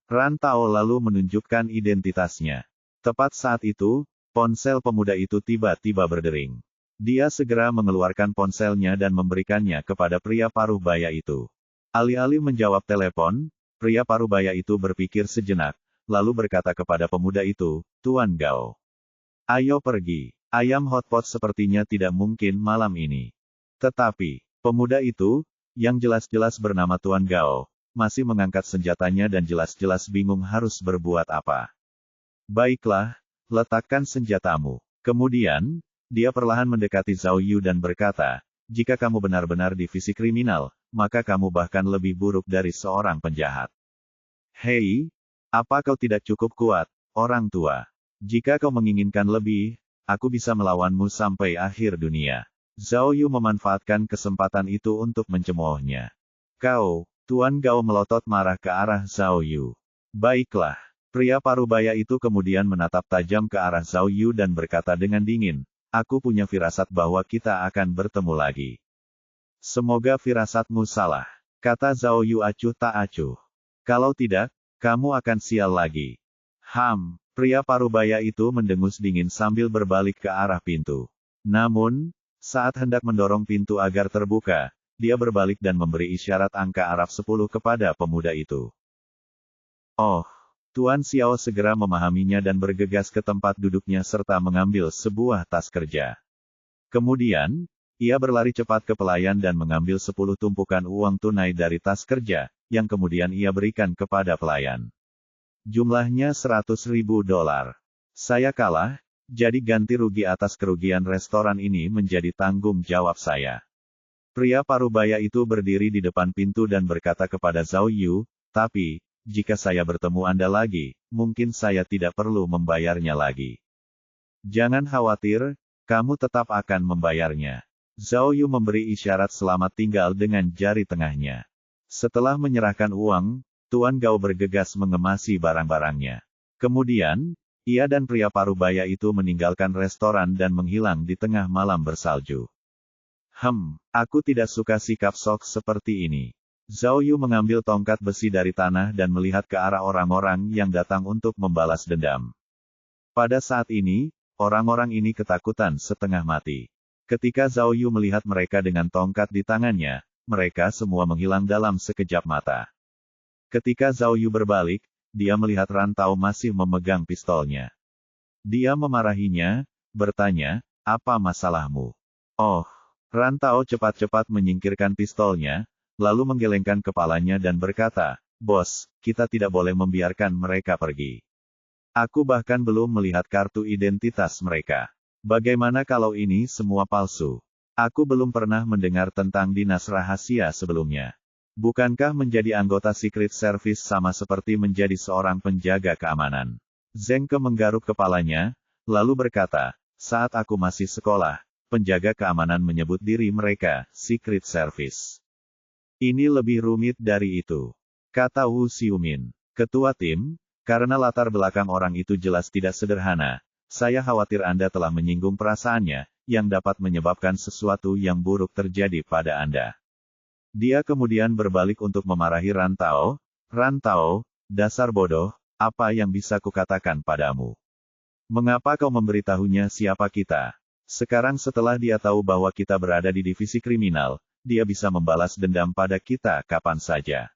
Ran Tao lalu menunjukkan identitasnya. Tepat saat itu, ponsel pemuda itu tiba-tiba berdering. Dia segera mengeluarkan ponselnya dan memberikannya kepada pria paruh baya itu. Alih-alih menjawab telepon, pria paruh baya itu berpikir sejenak, lalu berkata kepada pemuda itu, Tuan Gao. Ayo pergi, ayam hotpot sepertinya tidak mungkin malam ini. Tetapi, pemuda itu, yang jelas-jelas bernama Tuan Gao, masih mengangkat senjatanya dan jelas-jelas bingung harus berbuat apa. Baiklah, letakkan senjatamu. Kemudian, dia perlahan mendekati Zhao Yu dan berkata, jika kamu benar-benar divisi kriminal, maka kamu bahkan lebih buruk dari seorang penjahat. Hei, apa kau tidak cukup kuat, orang tua? Jika kau menginginkan lebih, aku bisa melawanmu sampai akhir dunia. Zhao Yu memanfaatkan kesempatan itu untuk mencemoohnya. Kau, Tuan Gao melotot marah ke arah Zhao Yu. Baiklah. Pria parubaya itu kemudian menatap tajam ke arah Zhao Yu dan berkata dengan dingin, aku punya firasat bahwa kita akan bertemu lagi. Semoga firasatmu salah, kata Zhao Yu acuh tak acuh. Kalau tidak, kamu akan sial lagi. Pria parubaya itu mendengus dingin sambil berbalik ke arah pintu. Namun, saat hendak mendorong pintu agar terbuka, dia berbalik dan memberi isyarat angka Arab 10 kepada pemuda itu. Oh, Tuan Xiao segera memahaminya dan bergegas ke tempat duduknya serta mengambil sebuah tas kerja. Kemudian, ia berlari cepat ke pelayan dan mengambil 10 tumpukan uang tunai dari tas kerja, yang kemudian ia berikan kepada pelayan. Jumlahnya $100.000. Saya kalah, jadi ganti rugi atas kerugian restoran ini menjadi tanggung jawab saya. Pria parubaya itu berdiri di depan pintu dan berkata kepada Zhao Yu, tapi, jika saya bertemu Anda lagi, mungkin saya tidak perlu membayarnya lagi. Jangan khawatir, kamu tetap akan membayarnya. Zhao Yu memberi isyarat selamat tinggal dengan jari tengahnya. Setelah menyerahkan uang, Tuan Gao bergegas mengemasi barang-barangnya. Kemudian, ia dan pria parubaya itu meninggalkan restoran dan menghilang di tengah malam bersalju. Aku tidak suka sikap sok seperti ini. Zhao Yu mengambil tongkat besi dari tanah dan melihat ke arah orang-orang yang datang untuk membalas dendam. Pada saat ini, orang-orang ini ketakutan setengah mati. Ketika Zhao Yu melihat mereka dengan tongkat di tangannya, mereka semua menghilang dalam sekejap mata. Ketika Zhao Yu berbalik, dia melihat Ran Tao masih memegang pistolnya. Dia memarahinya, bertanya, apa masalahmu? Oh. Ran Tao cepat-cepat menyingkirkan pistolnya, lalu menggelengkan kepalanya dan berkata, Bos, kita tidak boleh membiarkan mereka pergi. Aku bahkan belum melihat kartu identitas mereka. Bagaimana kalau ini semua palsu? Aku belum pernah mendengar tentang dinas rahasia sebelumnya. Bukankah menjadi anggota Secret Service sama seperti menjadi seorang penjaga keamanan? Zheng Ke menggaruk kepalanya, lalu berkata, saat aku masih sekolah, penjaga keamanan menyebut diri mereka, Secret Service. Ini lebih rumit dari itu, kata Wu Xiumin. Ketua tim, karena latar belakang orang itu jelas tidak sederhana, saya khawatir Anda telah menyinggung perasaannya, yang dapat menyebabkan sesuatu yang buruk terjadi pada Anda. Dia kemudian berbalik untuk memarahi Rantao. Rantao, dasar bodoh, apa yang bisa kukatakan padamu? Mengapa kau memberitahunya siapa kita? Sekarang setelah dia tahu bahwa kita berada di divisi kriminal, dia bisa membalas dendam pada kita kapan saja.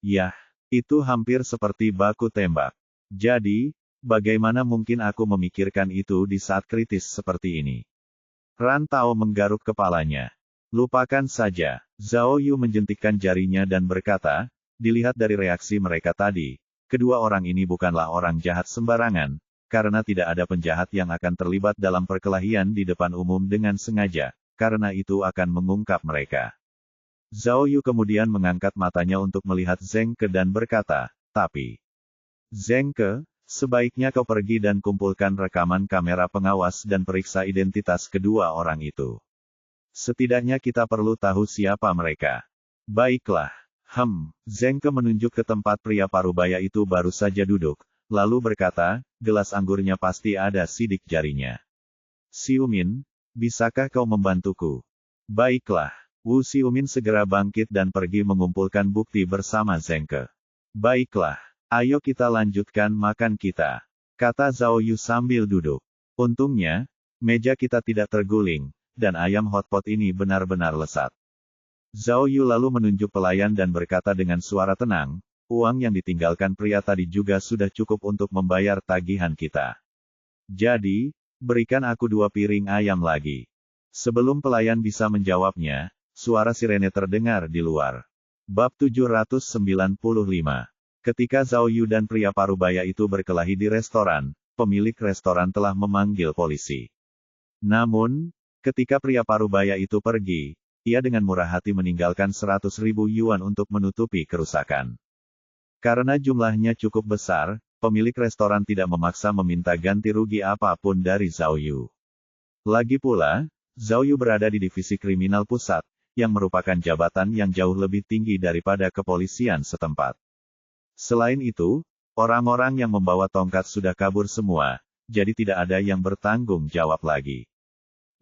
Yah, itu hampir seperti baku tembak. Jadi, bagaimana mungkin aku memikirkan itu di saat kritis seperti ini? Rantao menggaruk kepalanya. Lupakan saja. Zhao Yu menjentikkan jarinya dan berkata, dilihat dari reaksi mereka tadi, kedua orang ini bukanlah orang jahat sembarangan, karena tidak ada penjahat yang akan terlibat dalam perkelahian di depan umum dengan sengaja, karena itu akan mengungkap mereka. Zhao Yu kemudian mengangkat matanya untuk melihat Zheng Ke dan berkata, tapi, Zheng Ke, sebaiknya kau pergi dan kumpulkan rekaman kamera pengawas dan periksa identitas kedua orang itu. Setidaknya kita perlu tahu siapa mereka. Baiklah. Zheng Ke menunjuk ke tempat pria parubaya itu baru saja duduk, lalu berkata, gelas anggurnya pasti ada sidik jarinya. Xiumin, bisakah kau membantuku? Baiklah. Wu Xiumin segera bangkit dan pergi mengumpulkan bukti bersama Zheng Ke. Baiklah. Ayo kita lanjutkan makan kita, kata Zhao Yu sambil duduk. Untungnya, meja kita tidak terguling, dan ayam hotpot ini benar-benar lesat. Zhao Yu lalu menunjuk pelayan dan berkata dengan suara tenang, uang yang ditinggalkan pria tadi juga sudah cukup untuk membayar tagihan kita. Jadi, berikan aku 2 piring ayam lagi. Sebelum pelayan bisa menjawabnya, suara sirene terdengar di luar. Bab 795. Ketika Zhao Yu dan pria parubaya itu berkelahi di restoran, pemilik restoran telah memanggil polisi. Namun, ketika pria parubaya itu pergi, ia dengan murah hati meninggalkan 100.000 yuan untuk menutupi kerusakan. Karena jumlahnya cukup besar, pemilik restoran tidak memaksa meminta ganti rugi apapun dari Zhao Yu. Lagi pula, Zhao Yu berada di divisi kriminal pusat, yang merupakan jabatan yang jauh lebih tinggi daripada kepolisian setempat. Selain itu, orang-orang yang membawa tongkat sudah kabur semua, jadi tidak ada yang bertanggung jawab lagi.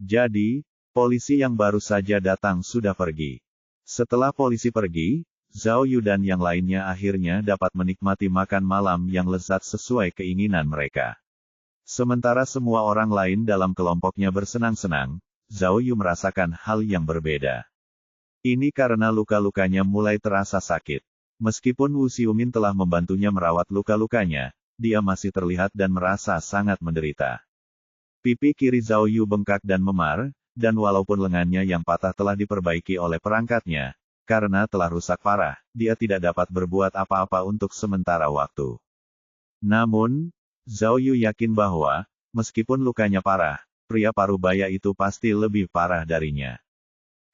Jadi, polisi yang baru saja datang sudah pergi. Setelah polisi pergi, Zhao Yu dan yang lainnya akhirnya dapat menikmati makan malam yang lezat sesuai keinginan mereka. Sementara semua orang lain dalam kelompoknya bersenang-senang, Zhao Yu merasakan hal yang berbeda. Ini karena luka-lukanya mulai terasa sakit. Meskipun Wu Xiumin telah membantunya merawat luka-lukanya, dia masih terlihat dan merasa sangat menderita. Pipi kiri Zhao Yu bengkak dan memar, dan walaupun lengannya yang patah telah diperbaiki oleh perangkatnya, karena telah rusak parah, dia tidak dapat berbuat apa-apa untuk sementara waktu. Namun, Zhao Yu yakin bahwa, meskipun lukanya parah, pria parubaya itu pasti lebih parah darinya.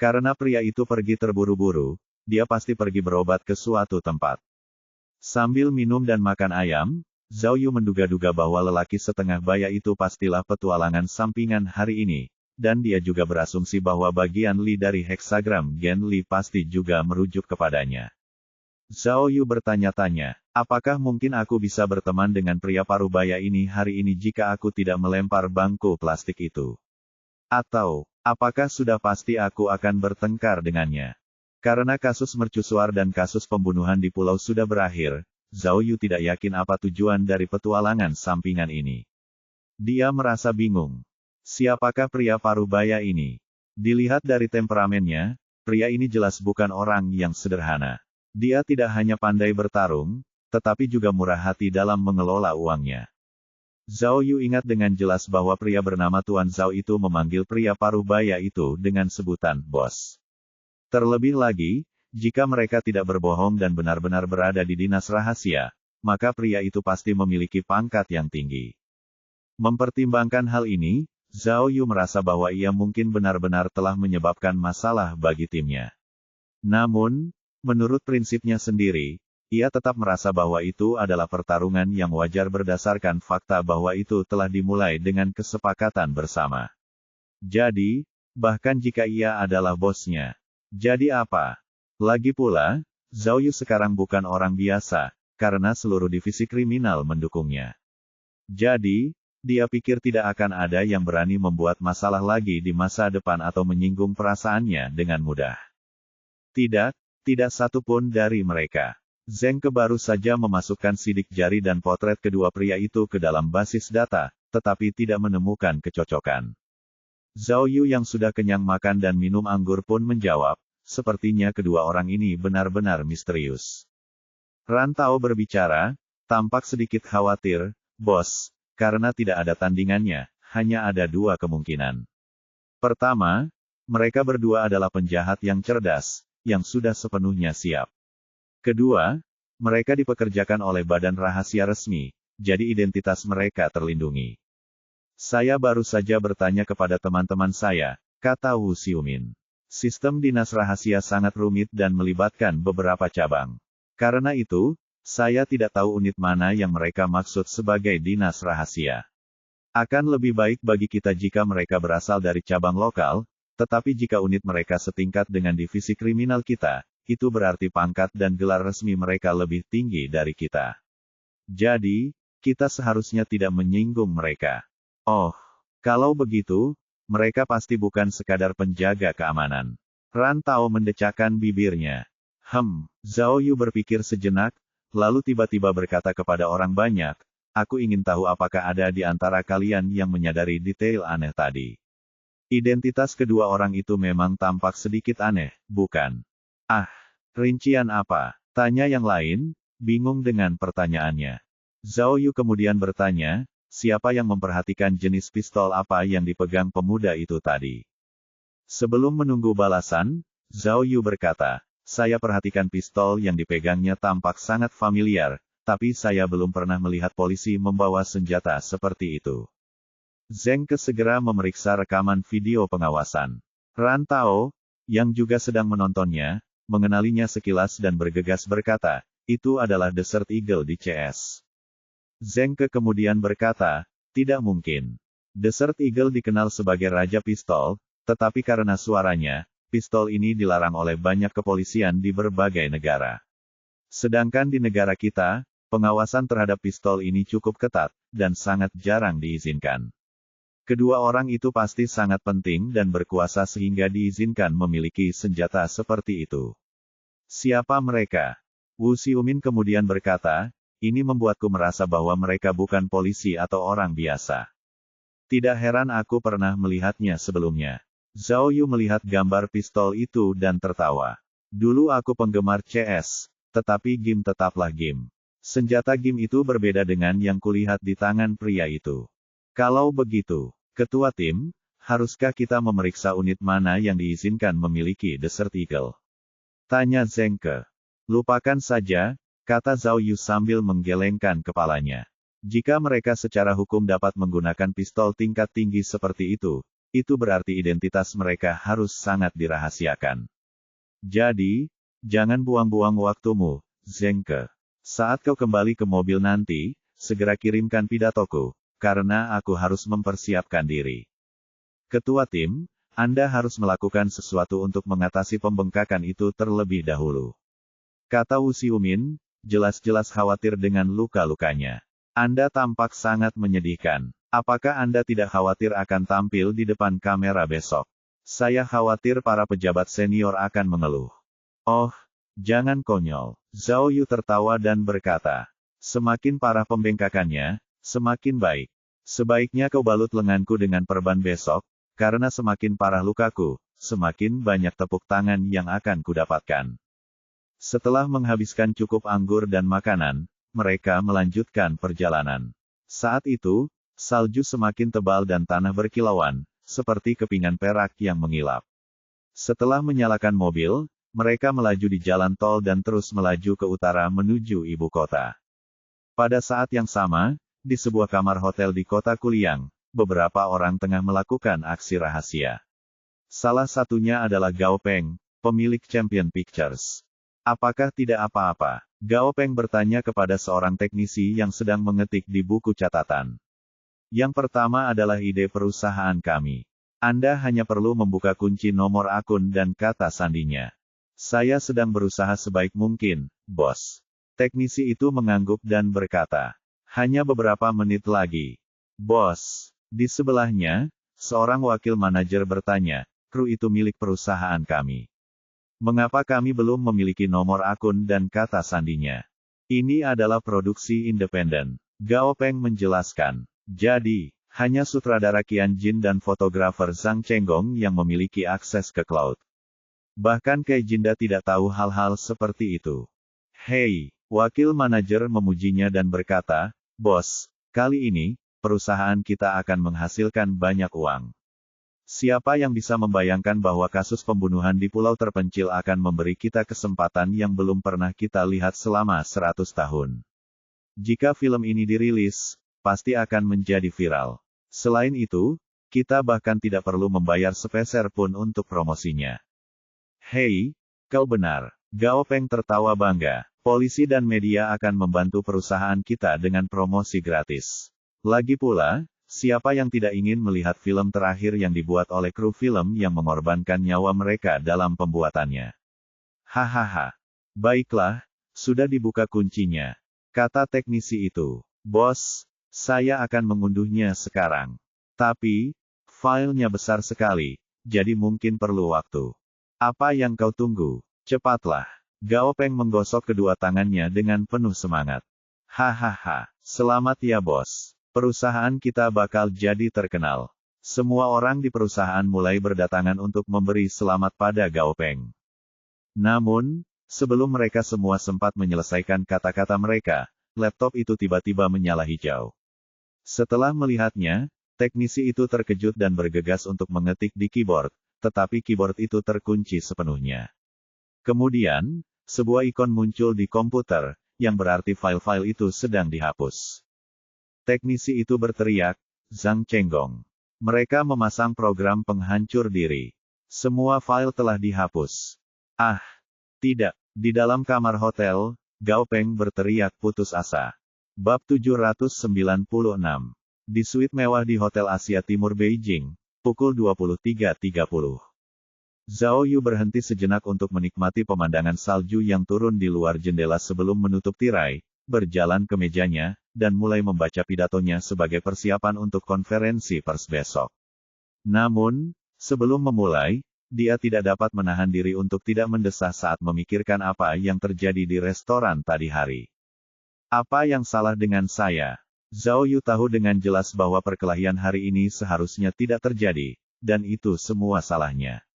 Karena pria itu pergi terburu-buru, dia pasti pergi berobat ke suatu tempat. Sambil minum dan makan ayam, Zhao Yu menduga-duga bahwa lelaki setengah baya itu pastilah petualangan sampingan hari ini, dan dia juga berasumsi bahwa bagian Li dari heksagram Gen Li pasti juga merujuk kepadanya. Zhao Yu bertanya-tanya, apakah mungkin aku bisa berteman dengan pria parubaya ini hari ini jika aku tidak melempar bangku plastik itu? Atau, apakah sudah pasti aku akan bertengkar dengannya? Karena kasus mercusuar dan kasus pembunuhan di pulau sudah berakhir, Zhao Yu tidak yakin apa tujuan dari petualangan sampingan ini. Dia merasa bingung. Siapakah pria parubaya ini? Dilihat dari temperamennya, pria ini jelas bukan orang yang sederhana. Dia tidak hanya pandai bertarung, tetapi juga murah hati dalam mengelola uangnya. Zhao Yu ingat dengan jelas bahwa pria bernama Tuan Zhao itu memanggil pria parubaya itu dengan sebutan bos. Terlebih lagi, jika mereka tidak berbohong dan benar-benar berada di dinas rahasia, maka pria itu pasti memiliki pangkat yang tinggi. Mempertimbangkan hal ini, Zhao Yu merasa bahwa ia mungkin benar-benar telah menyebabkan masalah bagi timnya. Namun, menurut prinsipnya sendiri, ia tetap merasa bahwa itu adalah pertarungan yang wajar berdasarkan fakta bahwa itu telah dimulai dengan kesepakatan bersama. Jadi, bahkan jika ia adalah bosnya, jadi apa? Lagi pula, Zhao Yu sekarang bukan orang biasa, karena seluruh divisi kriminal mendukungnya. Jadi, dia pikir tidak akan ada yang berani membuat masalah lagi di masa depan atau menyinggung perasaannya dengan mudah. Tidak satu pun dari mereka. Zengke baru saja memasukkan sidik jari dan potret kedua pria itu ke dalam basis data, tetapi tidak menemukan kecocokan. Zhao Yu yang sudah kenyang makan dan minum anggur pun menjawab, sepertinya kedua orang ini benar-benar misterius. Ran Tao berbicara, tampak sedikit khawatir, bos, karena tidak ada tandingannya, hanya ada dua kemungkinan. Pertama, mereka berdua adalah penjahat yang cerdas, yang sudah sepenuhnya siap. Kedua, mereka dipekerjakan oleh badan rahasia resmi, jadi identitas mereka terlindungi. Saya baru saja bertanya kepada teman-teman saya, kata Wu Xiumin. Sistem dinas rahasia sangat rumit dan melibatkan beberapa cabang. Karena itu, saya tidak tahu unit mana yang mereka maksud sebagai dinas rahasia. Akan lebih baik bagi kita jika mereka berasal dari cabang lokal, tetapi jika unit mereka setingkat dengan divisi kriminal kita, itu berarti pangkat dan gelar resmi mereka lebih tinggi dari kita. Jadi, kita seharusnya tidak menyinggung mereka. Oh, kalau begitu, mereka pasti bukan sekadar penjaga keamanan. Ran Tao mendecakkan bibirnya. Zhao Yu berpikir sejenak, lalu tiba-tiba berkata kepada orang banyak, aku ingin tahu apakah ada di antara kalian yang menyadari detail aneh tadi. Identitas kedua orang itu memang tampak sedikit aneh, bukan? Rincian apa? Tanya yang lain, bingung dengan pertanyaannya. Zhao Yu kemudian bertanya, siapa yang memperhatikan jenis pistol apa yang dipegang pemuda itu tadi? Sebelum menunggu balasan, Zhao Yu berkata, saya perhatikan pistol yang dipegangnya tampak sangat familiar, tapi saya belum pernah melihat polisi membawa senjata seperti itu. Zengke segera memeriksa rekaman video pengawasan. Ran Tao, yang juga sedang menontonnya, mengenalinya sekilas dan bergegas berkata, itu adalah Desert Eagle di CS. Zengke kemudian berkata, tidak mungkin. Desert Eagle dikenal sebagai raja pistol, tetapi karena suaranya, pistol ini dilarang oleh banyak kepolisian di berbagai negara. Sedangkan di negara kita, pengawasan terhadap pistol ini cukup ketat, dan sangat jarang diizinkan. Kedua orang itu pasti sangat penting dan berkuasa sehingga diizinkan memiliki senjata seperti itu. Siapa mereka? Wu Xiumin kemudian berkata, ini membuatku merasa bahwa mereka bukan polisi atau orang biasa. Tidak heran aku pernah melihatnya sebelumnya. Zhao Yu melihat gambar pistol itu dan tertawa. Dulu aku penggemar CS, tetapi game tetaplah game. Senjata game itu berbeda dengan yang kulihat di tangan pria itu. Kalau begitu, Ketua tim, haruskah kita memeriksa unit mana yang diizinkan memiliki Desert Eagle? Tanya Zengke. Lupakan saja, kata Zhao Yu sambil menggelengkan kepalanya. Jika mereka secara hukum dapat menggunakan pistol tingkat tinggi seperti itu berarti identitas mereka harus sangat dirahasiakan. Jadi, jangan buang-buang waktumu, Zengke. Saat kau kembali ke mobil nanti, segera kirimkan pidatoku, karena aku harus mempersiapkan diri. Ketua tim, Anda harus melakukan sesuatu untuk mengatasi pembengkakan itu terlebih dahulu. Kata Wu Xiumin, jelas-jelas khawatir dengan luka-lukanya. Anda tampak sangat menyedihkan. Apakah Anda tidak khawatir akan tampil di depan kamera besok? Saya khawatir para pejabat senior akan mengeluh. Oh, jangan konyol. Zhao Yu tertawa dan berkata, semakin parah pembengkakannya, semakin baik. Sebaiknya kau balut lenganku dengan perban besok, karena semakin parah lukaku, semakin banyak tepuk tangan yang akan kudapatkan. Setelah menghabiskan cukup anggur dan makanan, mereka melanjutkan perjalanan. Saat itu, salju semakin tebal dan tanah berkilauan, seperti kepingan perak yang mengilap. Setelah menyalakan mobil, mereka melaju di jalan tol dan terus melaju ke utara menuju ibu kota. Pada saat yang sama, di sebuah kamar hotel di kota Kuliang, beberapa orang tengah melakukan aksi rahasia. Salah satunya adalah Gao Peng, pemilik Champion Pictures. Apakah tidak apa-apa? Gao Peng bertanya kepada seorang teknisi yang sedang mengetik di buku catatan. Yang pertama adalah ide perusahaan kami. Anda hanya perlu membuka kunci nomor akun dan kata sandinya. Saya sedang berusaha sebaik mungkin, bos. Teknisi itu mengangguk dan berkata, hanya beberapa menit lagi. Bos, di sebelahnya, seorang wakil manajer bertanya, kru itu milik perusahaan kami. Mengapa kami belum memiliki nomor akun dan kata sandinya? Ini adalah produksi independen. Gao Peng menjelaskan. Jadi, hanya sutradara Qian Jin dan fotografer Zhang Chenggong yang memiliki akses ke cloud. Bahkan Kai Jinda tidak tahu hal-hal seperti itu. Hei, wakil manajer memujinya dan berkata, bos, kali ini, perusahaan kita akan menghasilkan banyak uang. Siapa yang bisa membayangkan bahwa kasus pembunuhan di pulau terpencil akan memberi kita kesempatan yang belum pernah kita lihat selama 100 tahun. Jika film ini dirilis, pasti akan menjadi viral. Selain itu, kita bahkan tidak perlu membayar sepeser pun untuk promosinya. Hei, kau benar. Gao Peng tertawa bangga. Polisi dan media akan membantu perusahaan kita dengan promosi gratis. Lagi pula, siapa yang tidak ingin melihat film terakhir yang dibuat oleh kru film yang mengorbankan nyawa mereka dalam pembuatannya? Hahaha. Baiklah, sudah dibuka kuncinya, kata teknisi itu. Bos, saya akan mengunduhnya sekarang. Tapi, filenya besar sekali, jadi mungkin perlu waktu. Apa yang kau tunggu? Cepatlah. Gao Peng menggosok kedua tangannya dengan penuh semangat. Hahaha, selamat ya bos. Perusahaan kita bakal jadi terkenal. Semua orang di perusahaan mulai berdatangan untuk memberi selamat pada Gao Peng. Namun, sebelum mereka semua sempat menyelesaikan kata-kata mereka, laptop itu tiba-tiba menyala hijau. Setelah melihatnya, teknisi itu terkejut dan bergegas untuk mengetik di keyboard, tetapi keyboard itu terkunci sepenuhnya. Kemudian, sebuah ikon muncul di komputer, yang berarti file-file itu sedang dihapus. Teknisi itu berteriak, Zhang Chenggong. Mereka memasang program penghancur diri. Semua file telah dihapus. Ah, tidak. Di dalam kamar hotel, Gao Peng berteriak putus asa. Bab 796. Di suite mewah di Hotel Asia Timur Beijing, pukul 23.30. Zhao Yu berhenti sejenak untuk menikmati pemandangan salju yang turun di luar jendela sebelum menutup tirai, berjalan ke mejanya, dan mulai membaca pidatonya sebagai persiapan untuk konferensi pers besok. Namun, sebelum memulai, dia tidak dapat menahan diri untuk tidak mendesah saat memikirkan apa yang terjadi di restoran tadi hari. Apa yang salah dengan saya? Zhao Yu tahu dengan jelas bahwa perkelahian hari ini seharusnya tidak terjadi, dan itu semua salahnya.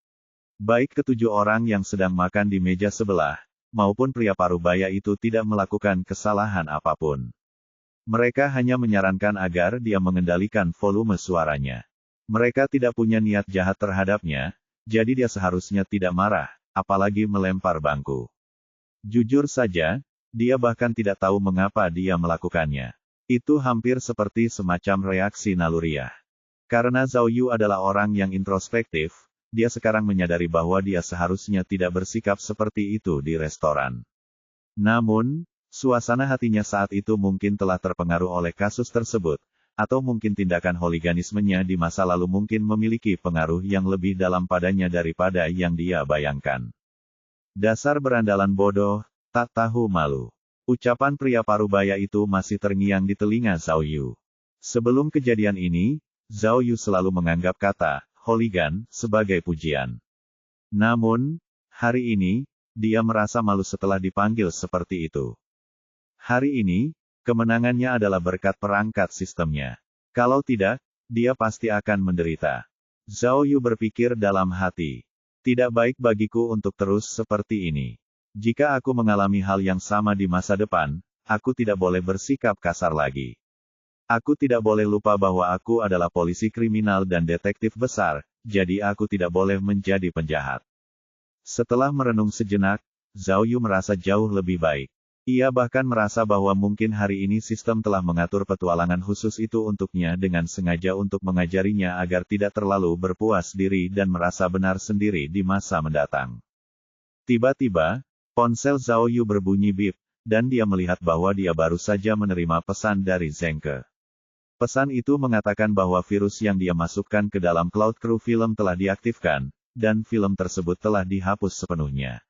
Baik ketujuh orang yang sedang makan di meja sebelah, maupun pria parubaya itu tidak melakukan kesalahan apapun. Mereka hanya menyarankan agar dia mengendalikan volume suaranya. Mereka tidak punya niat jahat terhadapnya, jadi dia seharusnya tidak marah, apalagi melempar bangku. Jujur saja, dia bahkan tidak tahu mengapa dia melakukannya. Itu hampir seperti semacam reaksi naluriah. Karena Zhao Yu adalah orang yang introspektif, dia sekarang menyadari bahwa dia seharusnya tidak bersikap seperti itu di restoran. Namun, suasana hatinya saat itu mungkin telah terpengaruh oleh kasus tersebut, atau mungkin tindakan holiganismenya di masa lalu mungkin memiliki pengaruh yang lebih dalam padanya daripada yang dia bayangkan. Dasar berandalan bodoh, tak tahu malu. Ucapan pria parubaya itu masih terngiang di telinga Zhao Yu. Sebelum kejadian ini, Zhao Yu selalu menganggap kata holigan sebagai pujian. Namun, hari ini, dia merasa malu setelah dipanggil seperti itu. Hari ini, kemenangannya adalah berkat perangkat sistemnya. Kalau tidak, dia pasti akan menderita. Zhao Yu berpikir dalam hati. Tidak baik bagiku untuk terus seperti ini. Jika aku mengalami hal yang sama di masa depan, aku tidak boleh bersikap kasar lagi. Aku tidak boleh lupa bahwa aku adalah polisi kriminal dan detektif besar, jadi aku tidak boleh menjadi penjahat. Setelah merenung sejenak, Zhao Yu merasa jauh lebih baik. Ia bahkan merasa bahwa mungkin hari ini sistem telah mengatur petualangan khusus itu untuknya dengan sengaja untuk mengajarinya agar tidak terlalu berpuas diri dan merasa benar sendiri di masa mendatang. Tiba-tiba, ponsel Zhao Yu berbunyi bip, dan dia melihat bahwa dia baru saja menerima pesan dari Zhengke. Pesan itu mengatakan bahwa virus yang dia masukkan ke dalam cloud kru film telah diaktifkan, dan film tersebut telah dihapus sepenuhnya.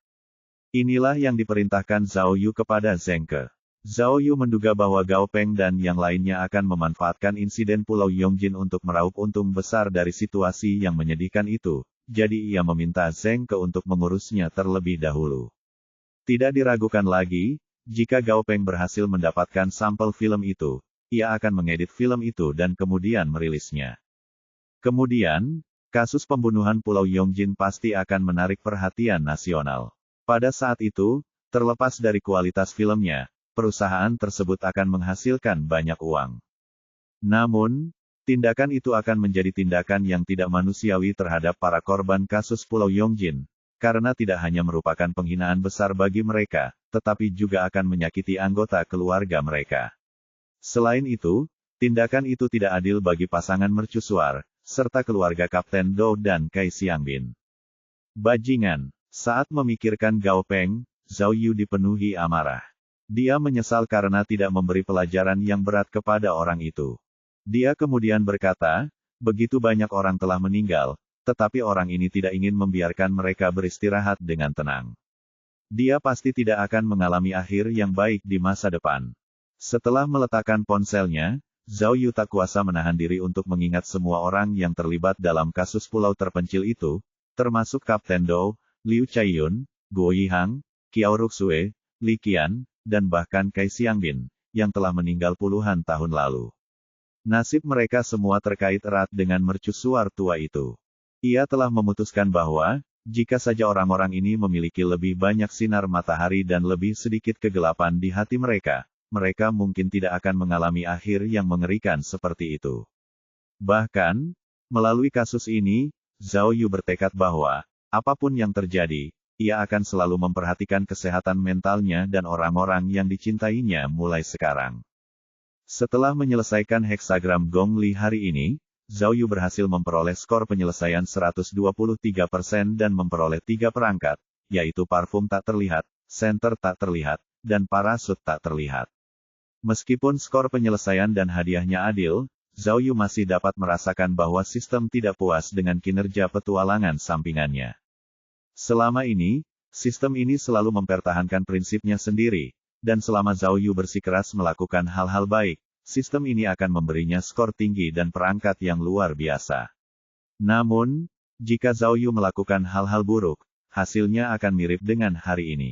Inilah yang diperintahkan Zhao Yu kepada Zheng Ke. Zhao Yu menduga bahwa Gao Peng dan yang lainnya akan memanfaatkan insiden Pulau Yongjin untuk meraup untung besar dari situasi yang menyedihkan itu, jadi ia meminta Zheng Ke untuk mengurusnya terlebih dahulu. Tidak diragukan lagi, jika Gao Peng berhasil mendapatkan sampel film itu, ia akan mengedit film itu dan kemudian merilisnya. Kemudian, kasus pembunuhan Pulau Yongjin pasti akan menarik perhatian nasional. Pada saat itu, terlepas dari kualitas filmnya, perusahaan tersebut akan menghasilkan banyak uang. Namun, tindakan itu akan menjadi tindakan yang tidak manusiawi terhadap para korban kasus Pulau Yongjin, karena tidak hanya merupakan penghinaan besar bagi mereka, tetapi juga akan menyakiti anggota keluarga mereka. Selain itu, tindakan itu tidak adil bagi pasangan mercusuar, serta keluarga Kapten Do dan Kai Xiangbin. Bajingan. Saat memikirkan Gao Peng, Zhao Yu dipenuhi amarah. Dia menyesal karena tidak memberi pelajaran yang berat kepada orang itu. Dia kemudian berkata, begitu banyak orang telah meninggal, tetapi orang ini tidak ingin membiarkan mereka beristirahat dengan tenang. Dia pasti tidak akan mengalami akhir yang baik di masa depan. Setelah meletakkan ponselnya, Zhao Yu tak kuasa menahan diri untuk mengingat semua orang yang terlibat dalam kasus pulau terpencil itu, termasuk Kapten Do, Liu Chaiyun, Guo Yihang, Qiao Ruxue, Li Qian, dan bahkan Kai Xiangbin, yang telah meninggal puluhan tahun lalu. Nasib mereka semua terkait erat dengan mercusuar tua itu. Ia telah memutuskan bahwa, jika saja orang-orang ini memiliki lebih banyak sinar matahari dan lebih sedikit kegelapan di hati mereka, mereka mungkin tidak akan mengalami akhir yang mengerikan seperti itu. Bahkan, melalui kasus ini, Zhao Yu bertekad bahwa, apapun yang terjadi, ia akan selalu memperhatikan kesehatan mentalnya dan orang-orang yang dicintainya mulai sekarang. Setelah menyelesaikan heksagram Gong Li hari ini, Zhao Yu berhasil memperoleh skor penyelesaian 123% dan memperoleh 3 perangkat, yaitu parfum tak terlihat, senter tak terlihat, dan parasut tak terlihat. Meskipun skor penyelesaian dan hadiahnya adil, Zhao Yu masih dapat merasakan bahwa sistem tidak puas dengan kinerja petualangan sampingannya. Selama ini, sistem ini selalu mempertahankan prinsipnya sendiri, dan selama Zhao Yu bersikeras melakukan hal-hal baik, sistem ini akan memberinya skor tinggi dan perangkat yang luar biasa. Namun, jika Zhao Yu melakukan hal-hal buruk, hasilnya akan mirip dengan hari ini.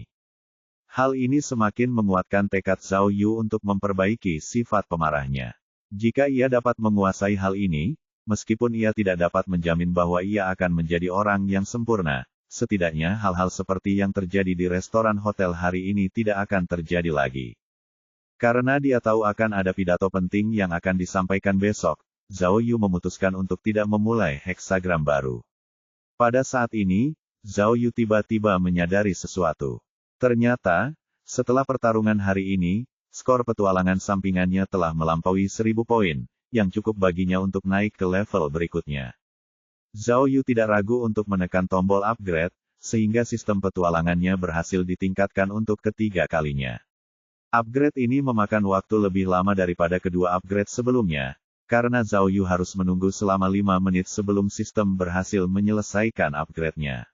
Hal ini semakin menguatkan tekad Zhao Yu untuk memperbaiki sifat pemarahnya. Jika ia dapat menguasai hal ini, meskipun ia tidak dapat menjamin bahwa ia akan menjadi orang yang sempurna, setidaknya hal-hal seperti yang terjadi di restoran hotel hari ini tidak akan terjadi lagi. Karena dia tahu akan ada pidato penting yang akan disampaikan besok, Zhao Yu memutuskan untuk tidak memulai heksagram baru. Pada saat ini, Zhao Yu tiba-tiba menyadari sesuatu. Ternyata, setelah pertarungan hari ini, skor petualangan sampingannya telah melampaui 1000 poin, yang cukup baginya untuk naik ke level berikutnya. Zhao Yu tidak ragu untuk menekan tombol upgrade, sehingga sistem petualangannya berhasil ditingkatkan untuk ketiga kalinya. Upgrade ini memakan waktu lebih lama daripada kedua upgrade sebelumnya, karena Zhao Yu harus menunggu selama 5 menit sebelum sistem berhasil menyelesaikan upgrade-nya.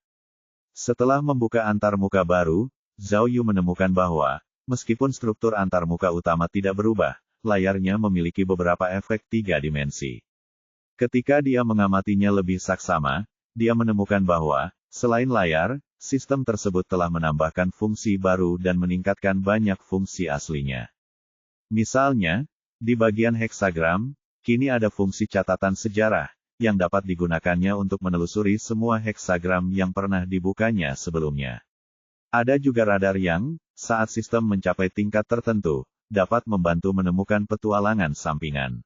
Setelah membuka antarmuka baru, Zhao Yu menemukan bahwa, meskipun struktur antarmuka utama tidak berubah, layarnya memiliki beberapa efek 3 dimensi. Ketika dia mengamatinya lebih saksama, dia menemukan bahwa, selain layar, sistem tersebut telah menambahkan fungsi baru dan meningkatkan banyak fungsi aslinya. Misalnya, di bagian heksagram, kini ada fungsi catatan sejarah, yang dapat digunakannya untuk menelusuri semua heksagram yang pernah dibukanya sebelumnya. Ada juga radar yang, saat sistem mencapai tingkat tertentu, dapat membantu menemukan petualangan sampingan.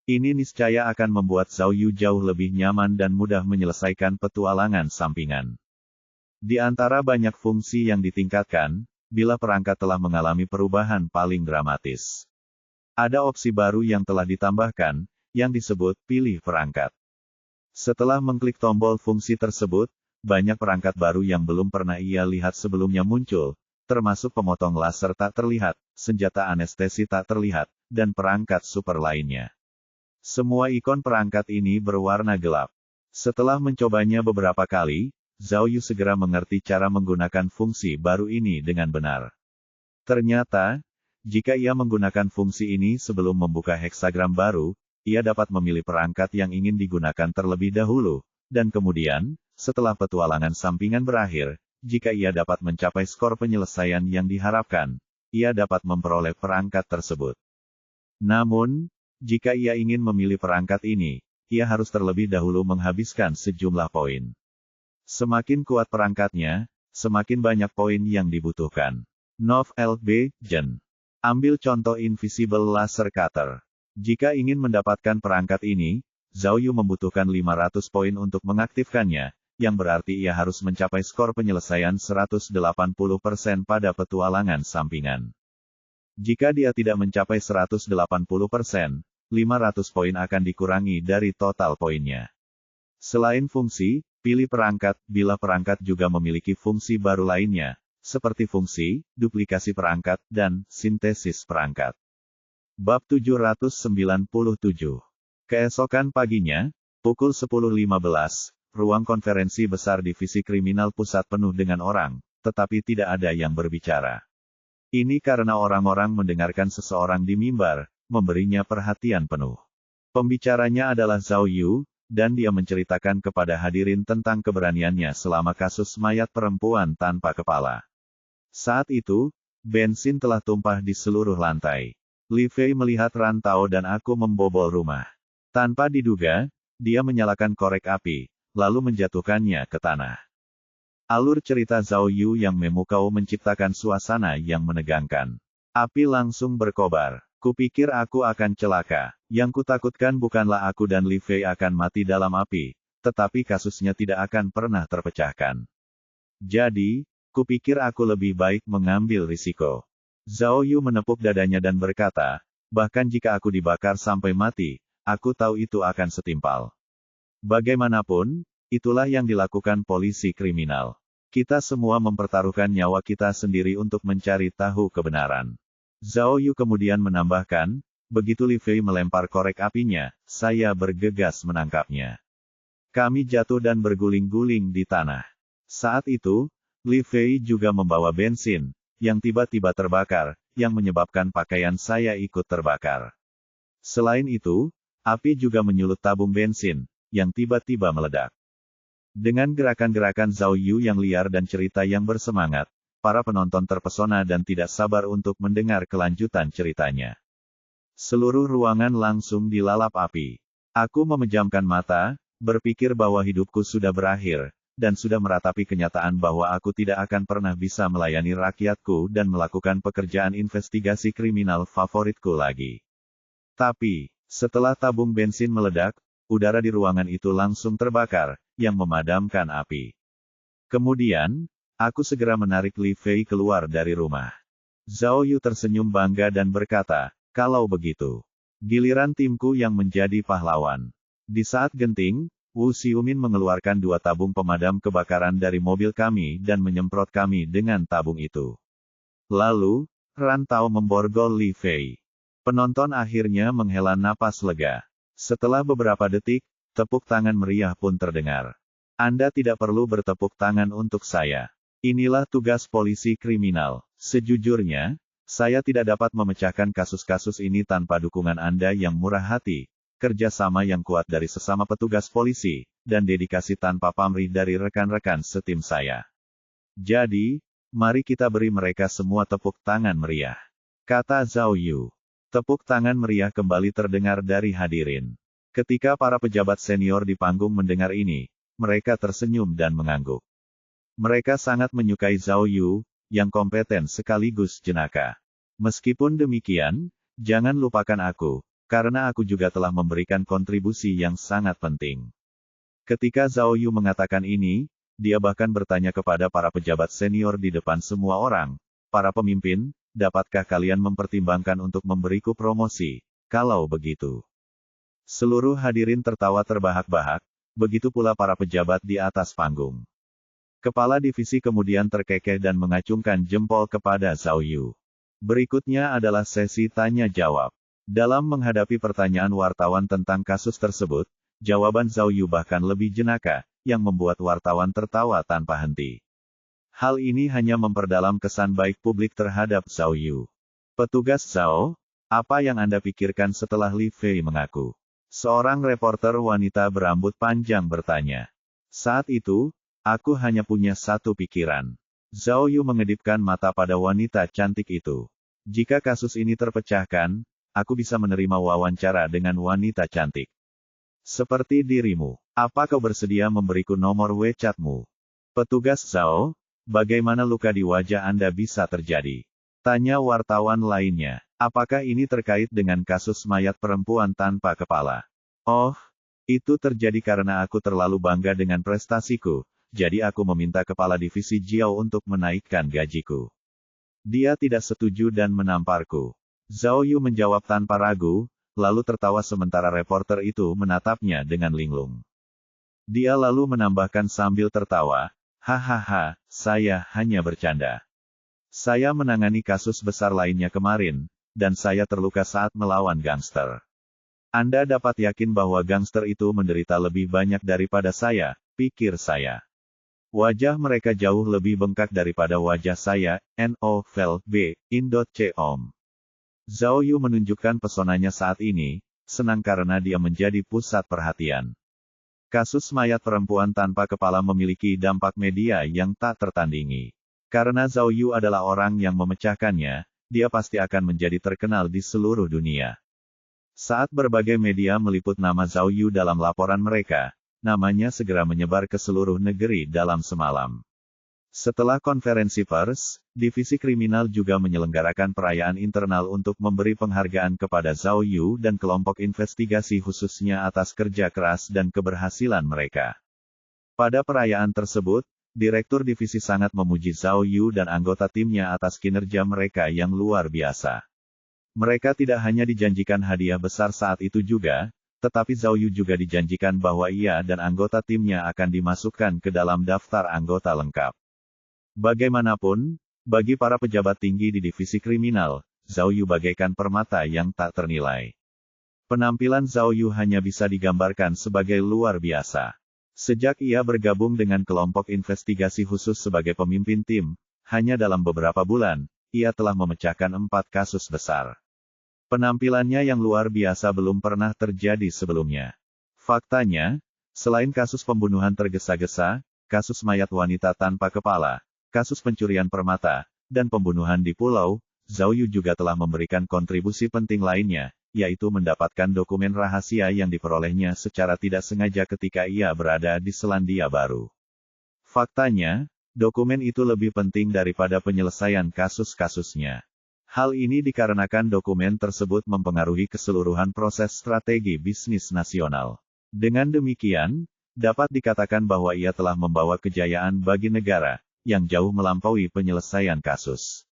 Ini niscaya akan membuat Zhao Yu jauh lebih nyaman dan mudah menyelesaikan petualangan sampingan. Di antara banyak fungsi yang ditingkatkan, bila perangkat telah mengalami perubahan paling dramatis. Ada opsi baru yang telah ditambahkan, yang disebut pilih perangkat. Setelah mengklik tombol fungsi tersebut, banyak perangkat baru yang belum pernah ia lihat sebelumnya muncul, termasuk pemotong laser tak terlihat, senjata anestesi tak terlihat, dan perangkat super lainnya. Semua ikon perangkat ini berwarna gelap. Setelah mencobanya beberapa kali, Zhao Yu segera mengerti cara menggunakan fungsi baru ini dengan benar. Ternyata, jika ia menggunakan fungsi ini sebelum membuka heksagram baru, ia dapat memilih perangkat yang ingin digunakan terlebih dahulu, dan kemudian, setelah petualangan sampingan berakhir, jika ia dapat mencapai skor penyelesaian yang diharapkan, ia dapat memperoleh perangkat tersebut. Namun, jika ia ingin memilih perangkat ini, ia harus terlebih dahulu menghabiskan sejumlah poin. Semakin kuat perangkatnya, semakin banyak poin yang dibutuhkan. Nov LB, Jen. Ambil contoh Invisible Laser Cutter. Jika ingin mendapatkan perangkat ini, Zhao Yu membutuhkan 500 poin untuk mengaktifkannya, yang berarti ia harus mencapai skor penyelesaian 180% pada petualangan sampingan. Jika dia tidak mencapai 180%, 500 poin akan dikurangi dari total poinnya. Selain fungsi, pilih perangkat, bila perangkat juga memiliki fungsi baru lainnya, seperti fungsi, duplikasi perangkat, dan sintesis perangkat. Bab 797. Keesokan paginya, pukul 10.15, ruang konferensi besar divisi kriminal pusat penuh dengan orang, tetapi tidak ada yang berbicara. Ini karena orang-orang mendengarkan seseorang di mimbar, memberinya perhatian penuh. Pembicaranya adalah Zhao Yu, dan dia menceritakan kepada hadirin tentang keberaniannya selama kasus mayat perempuan tanpa kepala. Saat itu, bensin telah tumpah di seluruh lantai. Li Fei melihat rantau dan aku membobol rumah. Tanpa diduga, dia menyalakan korek api, lalu menjatuhkannya ke tanah. Alur cerita Zhao Yu yang memukau menciptakan suasana yang menegangkan. Api langsung berkobar. Kupikir aku akan celaka. Yang kutakutkan bukanlah aku dan Li Fei akan mati dalam api, tetapi kasusnya tidak akan pernah terpecahkan. Jadi, kupikir aku lebih baik mengambil risiko. Zhao Yu menepuk dadanya dan berkata, bahkan jika aku dibakar sampai mati, aku tahu itu akan setimpal. Bagaimanapun, itulah yang dilakukan polisi kriminal. Kita semua mempertaruhkan nyawa kita sendiri untuk mencari tahu kebenaran. Zhao Yu kemudian menambahkan, begitu Li Fei melempar korek apinya, saya bergegas menangkapnya. Kami jatuh dan berguling-guling di tanah. Saat itu, Li Fei juga membawa bensin, yang tiba-tiba terbakar, yang menyebabkan pakaian saya ikut terbakar. Selain itu, api juga menyulut tabung bensin, yang tiba-tiba meledak. Dengan gerakan-gerakan Zhao Yu yang liar dan cerita yang bersemangat, para penonton terpesona dan tidak sabar untuk mendengar kelanjutan ceritanya. Seluruh ruangan langsung dilalap api. Aku memejamkan mata, berpikir bahwa hidupku sudah berakhir, dan sudah meratapi kenyataan bahwa aku tidak akan pernah bisa melayani rakyatku dan melakukan pekerjaan investigasi kriminal favoritku lagi. Tapi, setelah tabung bensin meledak, udara di ruangan itu langsung terbakar, yang memadamkan api. Kemudian, aku segera menarik Li Fei keluar dari rumah. Zhao Yu tersenyum bangga dan berkata, kalau begitu, giliran timku yang menjadi pahlawan. Di saat genting, Wu Xiumin mengeluarkan 2 tabung pemadam kebakaran dari mobil kami dan menyemprot kami dengan tabung itu. Lalu, rantau memborgol Li Fei. Penonton akhirnya menghela napas lega. Setelah beberapa detik, tepuk tangan meriah pun terdengar. Anda tidak perlu bertepuk tangan untuk saya. Inilah tugas polisi kriminal. Sejujurnya, saya tidak dapat memecahkan kasus-kasus ini tanpa dukungan Anda yang murah hati, kerjasama yang kuat dari sesama petugas polisi, dan dedikasi tanpa pamrih dari rekan-rekan setim saya. Jadi, mari kita beri mereka semua tepuk tangan meriah. Kata Zhao Yu. Tepuk tangan meriah kembali terdengar dari hadirin. Ketika para pejabat senior di panggung mendengar ini, mereka tersenyum dan mengangguk. Mereka sangat menyukai Zhao Yu, yang kompeten sekaligus jenaka. Meskipun demikian, jangan lupakan aku, karena aku juga telah memberikan kontribusi yang sangat penting. Ketika Zhao Yu mengatakan ini, dia bahkan bertanya kepada para pejabat senior di depan semua orang, para pemimpin, dapatkah kalian mempertimbangkan untuk memberiku promosi, kalau begitu? Seluruh hadirin tertawa terbahak-bahak, begitu pula para pejabat di atas panggung. Kepala divisi kemudian terkekeh dan mengacungkan jempol kepada Zhao Yu. Berikutnya adalah sesi tanya-jawab. Dalam menghadapi pertanyaan wartawan tentang kasus tersebut, jawaban Zhao Yu bahkan lebih jenaka, yang membuat wartawan tertawa tanpa henti. Hal ini hanya memperdalam kesan baik publik terhadap Zhao Yu. Petugas Zhao, apa yang Anda pikirkan setelah Li Fei mengaku? Seorang reporter wanita berambut panjang bertanya. Saat itu, aku hanya punya satu pikiran. Zhao Yu mengedipkan mata pada wanita cantik itu. Jika kasus ini terpecahkan, aku bisa menerima wawancara dengan wanita cantik. Seperti dirimu. Apa kau bersedia memberiku nomor WeChat-mu? Petugas Zhao, bagaimana luka di wajah Anda bisa terjadi? Tanya wartawan lainnya. Apakah ini terkait dengan kasus mayat perempuan tanpa kepala? Oh, itu terjadi karena aku terlalu bangga dengan prestasiku, jadi aku meminta kepala divisi Jiao untuk menaikkan gajiku. Dia tidak setuju dan menamparku. Zhao Yu menjawab tanpa ragu, lalu tertawa sementara reporter itu menatapnya dengan linglung. Dia lalu menambahkan sambil tertawa, hahaha, saya hanya bercanda. Saya menangani kasus besar lainnya kemarin, dan saya terluka saat melawan gangster. Anda dapat yakin bahwa gangster itu menderita lebih banyak daripada saya, pikir saya. Wajah mereka jauh lebih bengkak daripada wajah saya, Novel B. Indot.com. Zhao Yu menunjukkan pesonanya saat ini, senang karena dia menjadi pusat perhatian. Kasus mayat perempuan tanpa kepala memiliki dampak media yang tak tertandingi. Karena Zhao Yu adalah orang yang memecahkannya, dia pasti akan menjadi terkenal di seluruh dunia. Saat berbagai media meliput nama Zhao Yu dalam laporan mereka, namanya segera menyebar ke seluruh negeri dalam semalam. Setelah konferensi pers, Divisi Kriminal juga menyelenggarakan perayaan internal untuk memberi penghargaan kepada Zhao Yu dan kelompok investigasi khususnya atas kerja keras dan keberhasilan mereka. Pada perayaan tersebut, Direktur Divisi sangat memuji Zhao Yu dan anggota timnya atas kinerja mereka yang luar biasa. Mereka tidak hanya dijanjikan hadiah besar saat itu juga, tetapi Zhao Yu juga dijanjikan bahwa ia dan anggota timnya akan dimasukkan ke dalam daftar anggota lengkap. Bagaimanapun, bagi para pejabat tinggi di divisi kriminal, Zhao Yu bagaikan permata yang tak ternilai. Penampilan Zhao Yu hanya bisa digambarkan sebagai luar biasa. Sejak ia bergabung dengan kelompok investigasi khusus sebagai pemimpin tim, hanya dalam beberapa bulan, ia telah memecahkan 4 kasus besar. Penampilannya yang luar biasa belum pernah terjadi sebelumnya. Faktanya, selain kasus pembunuhan tergesa-gesa, kasus mayat wanita tanpa kepala, kasus pencurian permata, dan pembunuhan di pulau, Zhao Yu juga telah memberikan kontribusi penting lainnya, yaitu mendapatkan dokumen rahasia yang diperolehnya secara tidak sengaja ketika ia berada di Selandia Baru. Faktanya, dokumen itu lebih penting daripada penyelesaian kasus-kasusnya. Hal ini dikarenakan dokumen tersebut mempengaruhi keseluruhan proses strategi bisnis nasional. Dengan demikian, dapat dikatakan bahwa ia telah membawa kejayaan bagi negara, yang jauh melampaui penyelesaian kasus.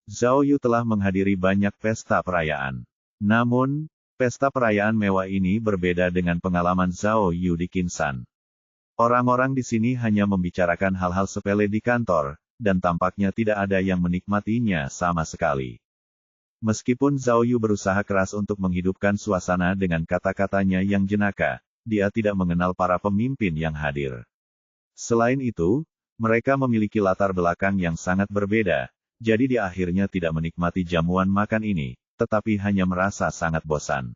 Zhao Yu telah menghadiri banyak pesta perayaan. Namun, pesta perayaan mewah ini berbeda dengan pengalaman Zhao Yu di Kinsan. Orang-orang di sini hanya membicarakan hal-hal sepele di kantor, dan tampaknya tidak ada yang menikmatinya sama sekali. Meskipun Zhao Yu berusaha keras untuk menghidupkan suasana dengan kata-katanya yang jenaka, dia tidak mengenal para pemimpin yang hadir. Selain itu, mereka memiliki latar belakang yang sangat berbeda, jadi dia akhirnya tidak menikmati jamuan makan ini, tetapi hanya merasa sangat bosan.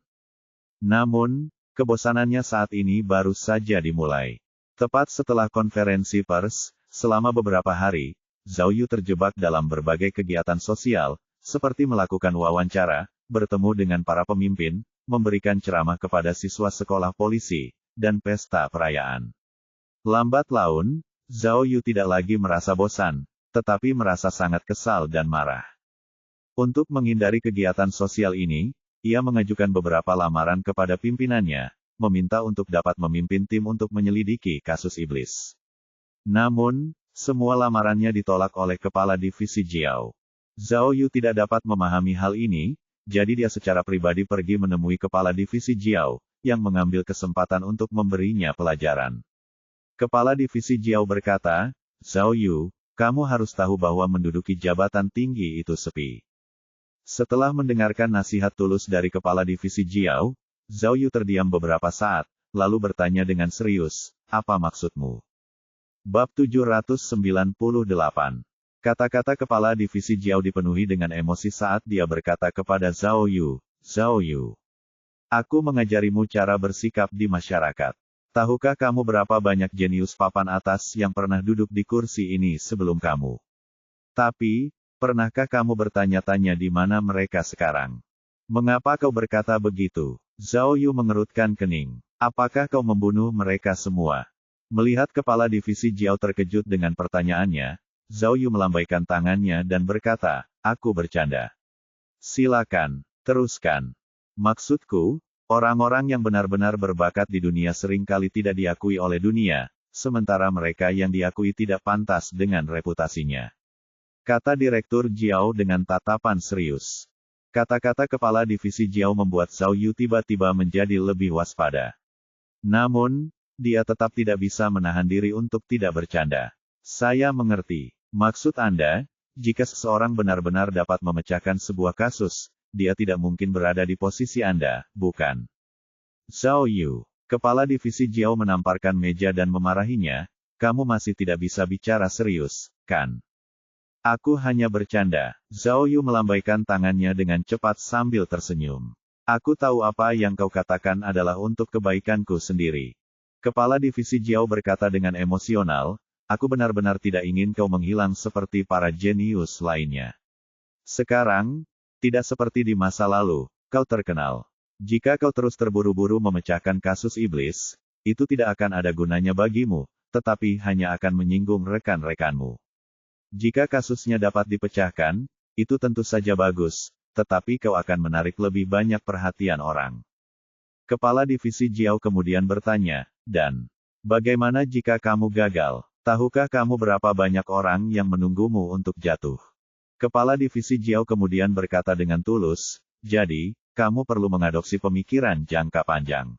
Namun, kebosanannya saat ini baru saja dimulai. Tepat setelah konferensi pers, selama beberapa hari, Zhao Yu terjebak dalam berbagai kegiatan sosial, seperti melakukan wawancara, bertemu dengan para pemimpin, memberikan ceramah kepada siswa sekolah polisi, dan pesta perayaan. Lambat laun, Zhao Yu tidak lagi merasa bosan, tetapi merasa sangat kesal dan marah. Untuk menghindari kegiatan sosial ini, ia mengajukan beberapa lamaran kepada pimpinannya, meminta untuk dapat memimpin tim untuk menyelidiki kasus iblis. Namun, semua lamarannya ditolak oleh kepala divisi Jiao. Zhao Yu tidak dapat memahami hal ini, jadi dia secara pribadi pergi menemui kepala divisi Jiao, yang mengambil kesempatan untuk memberinya pelajaran. Kepala divisi Jiao berkata, Zhao Yu, kamu harus tahu bahwa menduduki jabatan tinggi itu sepi. Setelah mendengarkan nasihat tulus dari kepala divisi Jiao, Zhao Yu terdiam beberapa saat, lalu bertanya dengan serius, "Apa maksudmu?" Bab 798. Kata-kata kepala divisi Jiao dipenuhi dengan emosi saat dia berkata kepada Zhao Yu, "Zhao Yu, aku mengajarimu cara bersikap di masyarakat. Tahukah kamu berapa banyak jenius papan atas yang pernah duduk di kursi ini sebelum kamu? Tapi, pernahkah kamu bertanya-tanya di mana mereka sekarang? Mengapa kau berkata begitu?" Zhao Yu mengerutkan kening. "Apakah kau membunuh mereka semua?" Melihat kepala divisi Jiao terkejut dengan pertanyaannya, Zhao Yu melambaikan tangannya dan berkata, "Aku bercanda." "Silakan, teruskan. Maksudku, orang-orang yang benar-benar berbakat di dunia seringkali tidak diakui oleh dunia, sementara mereka yang diakui tidak pantas dengan reputasinya," kata Direktur Jiao dengan tatapan serius. Kata-kata kepala divisi Jiao membuat Zhao Yu tiba-tiba menjadi lebih waspada. Namun, dia tetap tidak bisa menahan diri untuk tidak bercanda. "Saya mengerti. Maksud Anda, jika seseorang benar-benar dapat memecahkan sebuah kasus, dia tidak mungkin berada di posisi Anda, bukan?" Zhao Yu, kepala divisi Jiao menamparkan meja dan memarahinya, "Kamu masih tidak bisa bicara serius, kan?" "Aku hanya bercanda." Zhao Yu melambaikan tangannya dengan cepat sambil tersenyum. "Aku tahu apa yang kau katakan adalah untuk kebaikanku sendiri." Kepala divisi Jiao berkata dengan emosional, "Aku benar-benar tidak ingin kau menghilang seperti para jenius lainnya. Sekarang, tidak seperti di masa lalu, kau terkenal. Jika kau terus terburu-buru memecahkan kasus iblis, itu tidak akan ada gunanya bagimu, tetapi hanya akan menyinggung rekan-rekanmu. Jika kasusnya dapat dipecahkan, itu tentu saja bagus, tetapi kau akan menarik lebih banyak perhatian orang." Kepala divisi Jiao kemudian bertanya, "Dan bagaimana jika kamu gagal? Tahukah kamu berapa banyak orang yang menunggumu untuk jatuh?" Kepala divisi Jiao kemudian berkata dengan tulus, "Jadi, kamu perlu mengadopsi pemikiran jangka panjang.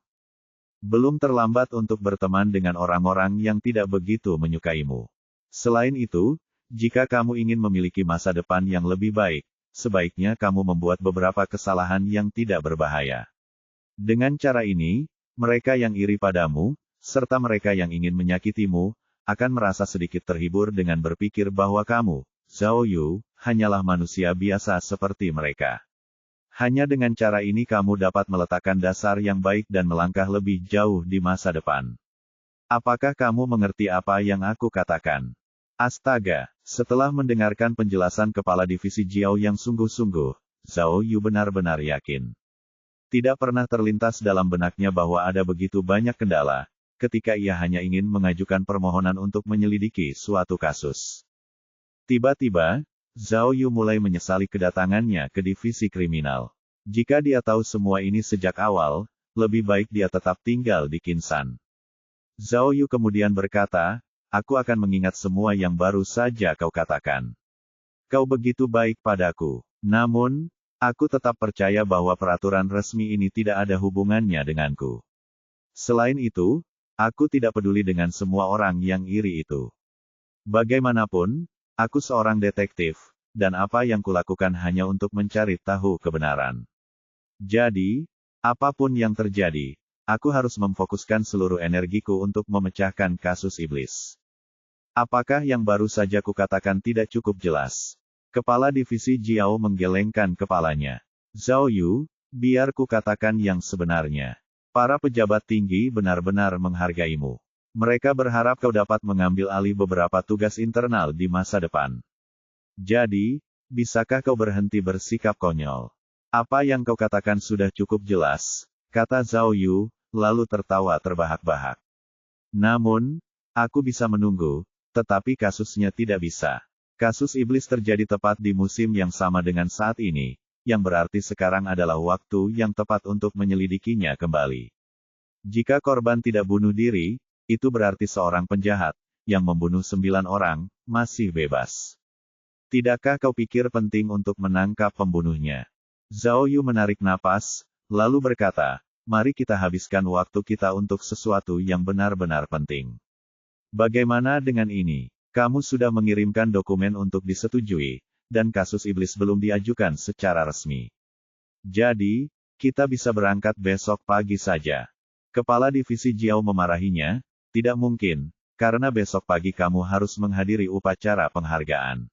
Belum terlambat untuk berteman dengan orang-orang yang tidak begitu menyukaimu. Selain itu, jika kamu ingin memiliki masa depan yang lebih baik, sebaiknya kamu membuat beberapa kesalahan yang tidak berbahaya. Dengan cara ini, mereka yang iri padamu, serta mereka yang ingin menyakitimu, akan merasa sedikit terhibur dengan berpikir bahwa kamu, Zhao Yu, hanyalah manusia biasa seperti mereka. Hanya dengan cara ini kamu dapat meletakkan dasar yang baik dan melangkah lebih jauh di masa depan. Apakah kamu mengerti apa yang aku katakan?" Astaga, setelah mendengarkan penjelasan kepala divisi Jiao yang sungguh-sungguh, Zhao Yu benar-benar yakin. Tidak pernah terlintas dalam benaknya bahwa ada begitu banyak kendala, ketika ia hanya ingin mengajukan permohonan untuk menyelidiki suatu kasus. Tiba-tiba, Zhao Yu mulai menyesali kedatangannya ke divisi kriminal. Jika dia tahu semua ini sejak awal, lebih baik dia tetap tinggal di Kinsan. Zhao Yu kemudian berkata, "Aku akan mengingat semua yang baru saja kau katakan. Kau begitu baik padaku. Namun, aku tetap percaya bahwa peraturan resmi ini tidak ada hubungannya denganku. Selain itu, aku tidak peduli dengan semua orang yang iri itu. Bagaimanapun, aku seorang detektif, dan apa yang kulakukan hanya untuk mencari tahu kebenaran. Jadi, apapun yang terjadi, aku harus memfokuskan seluruh energiku untuk memecahkan kasus iblis." Apakah yang baru saja kukatakan tidak cukup jelas? Kepala divisi Jiao menggelengkan kepalanya. "Zhao Yu, biar ku katakan yang sebenarnya. Para pejabat tinggi benar-benar menghargaimu. Mereka berharap kau dapat mengambil alih beberapa tugas internal di masa depan. Jadi, bisakah kau berhenti bersikap konyol? Apa yang kau katakan sudah cukup jelas," kata Zhao Yu, lalu tertawa terbahak-bahak. "Namun, aku bisa menunggu, tetapi kasusnya tidak bisa. Kasus iblis terjadi tepat di musim yang sama dengan saat ini, yang berarti sekarang adalah waktu yang tepat untuk menyelidikinya kembali. Jika korban tidak bunuh diri, itu berarti seorang penjahat, yang membunuh 9 orang, masih bebas. Tidakkah kau pikir penting untuk menangkap pembunuhnya?" Zhao Yu menarik napas, lalu berkata, "Mari kita habiskan waktu kita untuk sesuatu yang benar-benar penting. Bagaimana dengan ini? Kamu sudah mengirimkan dokumen untuk disetujui, dan kasus iblis belum diajukan secara resmi. Jadi, kita bisa berangkat besok pagi saja." Kepala Divisi Jiao memarahinya, tidak mungkin, karena besok pagi kamu harus menghadiri upacara penghargaan.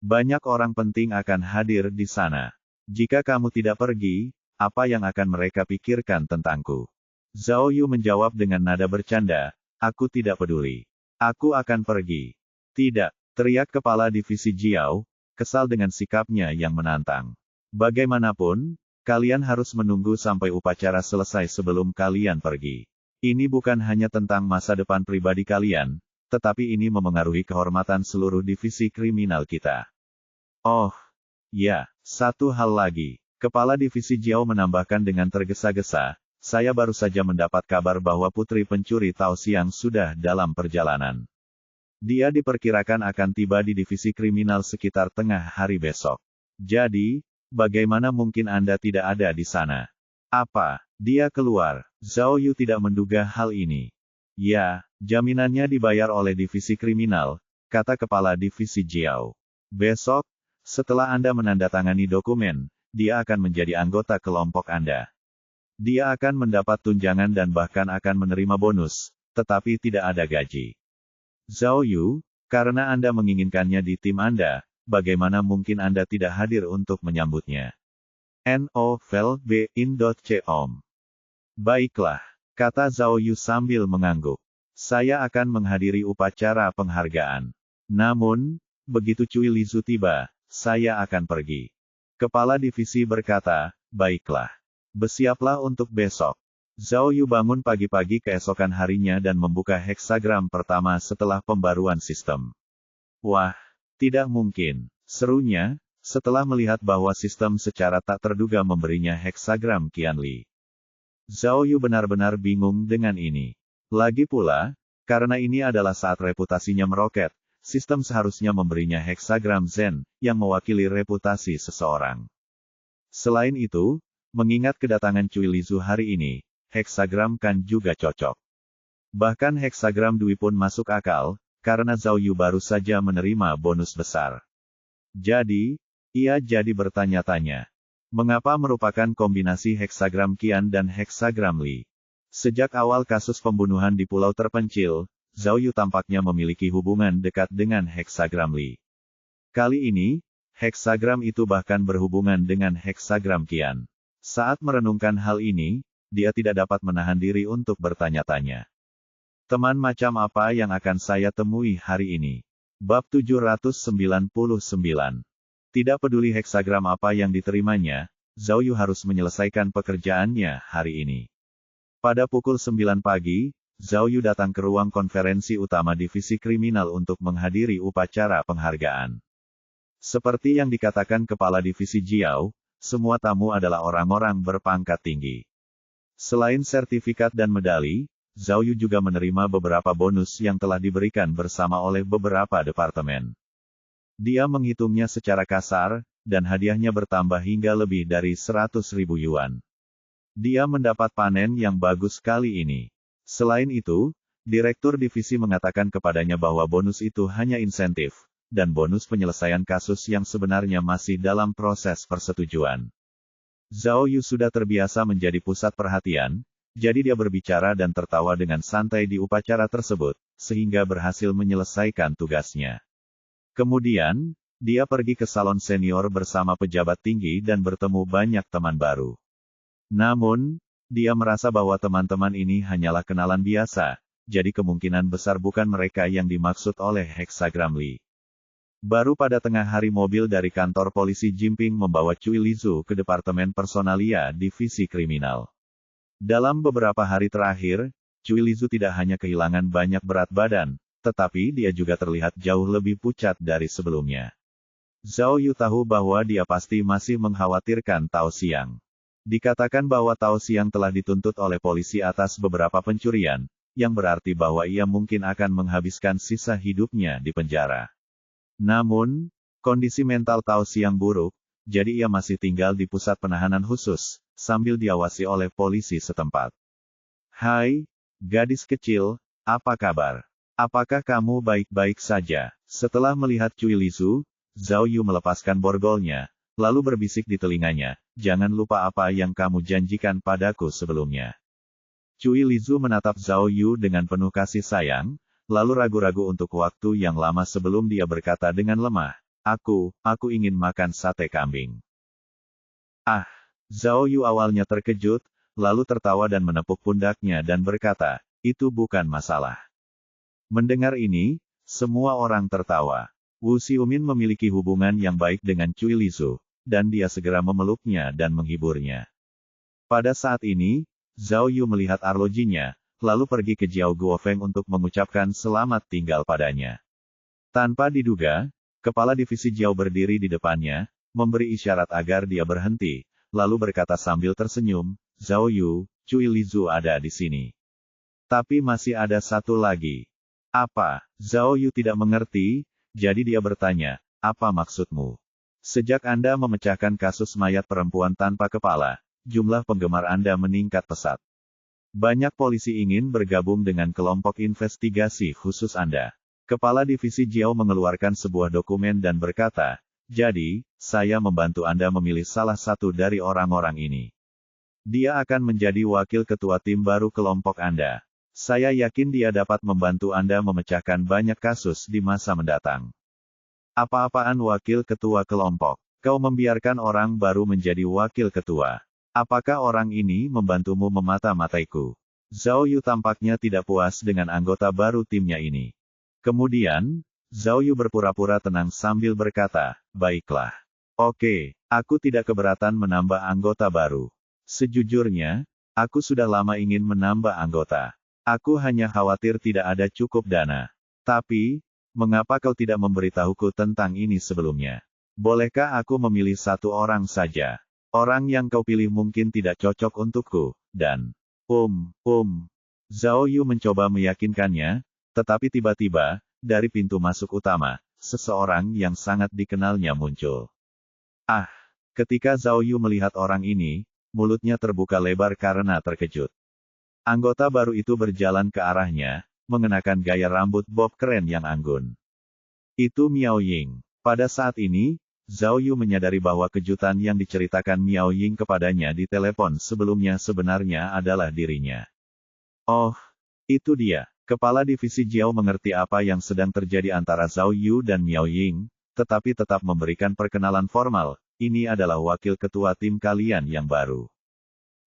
Banyak orang penting akan hadir di sana. Jika kamu tidak pergi, apa yang akan mereka pikirkan tentangku? Zhao Yu menjawab dengan nada bercanda, aku tidak peduli. Aku akan pergi. Tidak, teriak Kepala Divisi Jiao, kesal dengan sikapnya yang menantang. Bagaimanapun, kalian harus menunggu sampai upacara selesai sebelum kalian pergi. Ini bukan hanya tentang masa depan pribadi kalian, tetapi ini memengaruhi kehormatan seluruh divisi kriminal kita. Oh, ya, satu hal lagi. Kepala Divisi Jiao menambahkan dengan tergesa-gesa, saya baru saja mendapat kabar bahwa putri pencuri Tao Xiang sudah dalam perjalanan. Dia diperkirakan akan tiba di divisi kriminal sekitar tengah hari besok. Jadi, bagaimana mungkin Anda tidak ada di sana? Apa? Dia keluar. Zhao Yu tidak menduga hal ini. Ya, jaminannya dibayar oleh divisi kriminal, kata Kepala Divisi Jiao. Besok, setelah Anda menandatangani dokumen, dia akan menjadi anggota kelompok Anda. Dia akan mendapat tunjangan dan bahkan akan menerima bonus, tetapi tidak ada gaji. Zhao Yu, karena Anda menginginkannya di tim Anda, bagaimana mungkin Anda tidak hadir untuk menyambutnya? Novel.in.com. Baiklah, kata Zhao Yu sambil mengangguk. Saya akan menghadiri upacara penghargaan. Namun, begitu Cui Lizu tiba, saya akan pergi. Kepala divisi berkata, baiklah. Bersiaplah untuk besok. Zhao Yu bangun pagi-pagi keesokan harinya dan membuka heksagram pertama setelah pembaruan sistem. Wah, tidak mungkin, serunya, setelah melihat bahwa sistem secara tak terduga memberinya heksagram Qianli. Zhao Yu benar-benar bingung dengan ini. Lagi pula, karena ini adalah saat reputasinya meroket, sistem seharusnya memberinya heksagram Zen, yang mewakili reputasi seseorang. Selain itu, mengingat kedatangan Cui Lizu hari ini, heksagram kan juga cocok. Bahkan heksagram Dui pun masuk akal, karena Zhao Yu baru saja menerima bonus besar. Jadi, ia jadi bertanya-tanya. Mengapa merupakan kombinasi heksagram Qian dan heksagram Li? Sejak awal kasus pembunuhan di pulau terpencil, Zhao Yu tampaknya memiliki hubungan dekat dengan heksagram Li. Kali ini, heksagram itu bahkan berhubungan dengan heksagram Qian. Saat merenungkan hal ini, dia tidak dapat menahan diri untuk bertanya-tanya. Teman macam apa yang akan saya temui hari ini? Bab 799. Tidak peduli heksagram apa yang diterimanya, Zhao Yu harus menyelesaikan pekerjaannya hari ini. Pada pukul 9 pagi, Zhao Yu datang ke ruang konferensi utama divisi kriminal untuk menghadiri upacara penghargaan. Seperti yang dikatakan Kepala Divisi Jiao, semua tamu adalah orang-orang berpangkat tinggi. Selain sertifikat dan medali, Zhao Yu juga menerima beberapa bonus yang telah diberikan bersama oleh beberapa departemen. Dia menghitungnya secara kasar, dan hadiahnya bertambah hingga lebih dari 100.000 yuan. Dia mendapat panen yang bagus kali ini. Selain itu, Direktur Divisi mengatakan kepadanya bahwa bonus itu hanya insentif, dan bonus penyelesaian kasus yang sebenarnya masih dalam proses persetujuan. Zhao Yu sudah terbiasa menjadi pusat perhatian, jadi dia berbicara dan tertawa dengan santai di upacara tersebut, sehingga berhasil menyelesaikan tugasnya. Kemudian, dia pergi ke salon senior bersama pejabat tinggi dan bertemu banyak teman baru. Namun, dia merasa bahwa teman-teman ini hanyalah kenalan biasa, jadi kemungkinan besar bukan mereka yang dimaksud oleh heksagram Li. Baru pada tengah hari mobil dari kantor polisi Jimping membawa Cui Lizu ke Departemen Personalia Divisi Kriminal. Dalam beberapa hari terakhir, Cui Lizu tidak hanya kehilangan banyak berat badan, tetapi dia juga terlihat jauh lebih pucat dari sebelumnya. Zhao Yu tahu bahwa dia pasti masih mengkhawatirkan Tao Xiang. Dikatakan bahwa Tao Xiang telah dituntut oleh polisi atas beberapa pencurian, yang berarti bahwa ia mungkin akan menghabiskan sisa hidupnya di penjara. Namun, kondisi mental Tao Xiang buruk, jadi ia masih tinggal di pusat penahanan khusus, sambil diawasi oleh polisi setempat. Hai, gadis kecil, apa kabar? Apakah kamu baik-baik saja? Setelah melihat Cui Lizu, Zhao Yu melepaskan borgolnya, lalu berbisik di telinganya, jangan lupa apa yang kamu janjikan padaku sebelumnya. Cui Lizu menatap Zhao Yu dengan penuh kasih sayang, lalu ragu-ragu untuk waktu yang lama sebelum dia berkata dengan lemah, aku ingin makan sate kambing. Ah, Zhao Yu awalnya terkejut, lalu tertawa dan menepuk pundaknya dan berkata, itu bukan masalah. Mendengar ini, semua orang tertawa. Wu Xiumin memiliki hubungan yang baik dengan Cui Lizu, dan dia segera memeluknya dan menghiburnya. Pada saat ini, Zhao Yu melihat arlojinya, lalu pergi ke Jiao Guofeng untuk mengucapkan selamat tinggal padanya. Tanpa diduga, kepala divisi Jiao berdiri di depannya, memberi isyarat agar dia berhenti, lalu berkata sambil tersenyum, Zhao Yu, Cui Lizu ada di sini. Tapi masih ada satu lagi. Apa? Zhao Yu tidak mengerti, jadi dia bertanya, apa maksudmu? Sejak Anda memecahkan kasus mayat perempuan tanpa kepala, jumlah penggemar Anda meningkat pesat. Banyak polisi ingin bergabung dengan kelompok investigasi khusus Anda. Kepala Divisi Jiao mengeluarkan sebuah dokumen dan berkata, jadi, saya membantu Anda memilih salah satu dari orang-orang ini. Dia akan menjadi wakil ketua tim baru kelompok Anda. Saya yakin dia dapat membantu Anda memecahkan banyak kasus di masa mendatang. Apa-apaan wakil ketua kelompok? Kau membiarkan orang baru menjadi wakil ketua. Apakah orang ini membantumu memata-mataiku? Zhao Yu tampaknya tidak puas dengan anggota baru timnya ini. Kemudian, Zhao Yu berpura-pura tenang sambil berkata, baiklah. Oke, aku tidak keberatan menambah anggota baru. Sejujurnya, aku sudah lama ingin menambah anggota. Aku hanya khawatir tidak ada cukup dana. Tapi, mengapa kau tidak memberitahuku tentang ini sebelumnya? Bolehkah aku memilih satu orang saja? Orang yang kau pilih mungkin tidak cocok untukku, dan... Zhao Yu mencoba meyakinkannya, tetapi tiba-tiba, dari pintu masuk utama, seseorang yang sangat dikenalnya muncul. Ah! Ketika Zhao Yu melihat orang ini, mulutnya terbuka lebar karena terkejut. Anggota baru itu berjalan ke arahnya, mengenakan gaya rambut bob keren yang anggun. Itu Miao Ying. Pada saat ini, Zhao Yu menyadari bahwa kejutan yang diceritakan Miao Ying kepadanya di telepon sebelumnya sebenarnya adalah dirinya. Oh, itu dia. Kepala Divisi Jiao mengerti apa yang sedang terjadi antara Zhao Yu dan Miao Ying, tetapi tetap memberikan perkenalan formal, ini adalah wakil ketua tim kalian yang baru.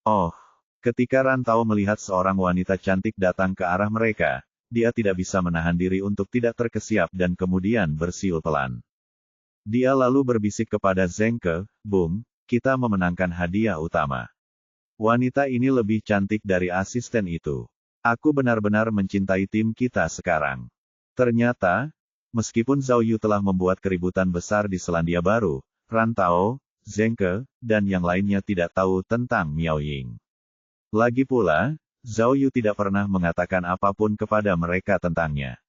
Oh, ketika Rantau melihat seorang wanita cantik datang ke arah mereka, dia tidak bisa menahan diri untuk tidak terkesiap dan kemudian bersiul pelan. Dia lalu berbisik kepada Zheng Ke, Bung, kita memenangkan hadiah utama. Wanita ini lebih cantik dari asisten itu. Aku benar-benar mencintai tim kita sekarang. Ternyata, meskipun Zhao Yu telah membuat keributan besar di Selandia Baru, Rantau, Zheng Ke, dan yang lainnya tidak tahu tentang Miao Ying. Lagi pula, Zhao Yu tidak pernah mengatakan apapun kepada mereka tentangnya.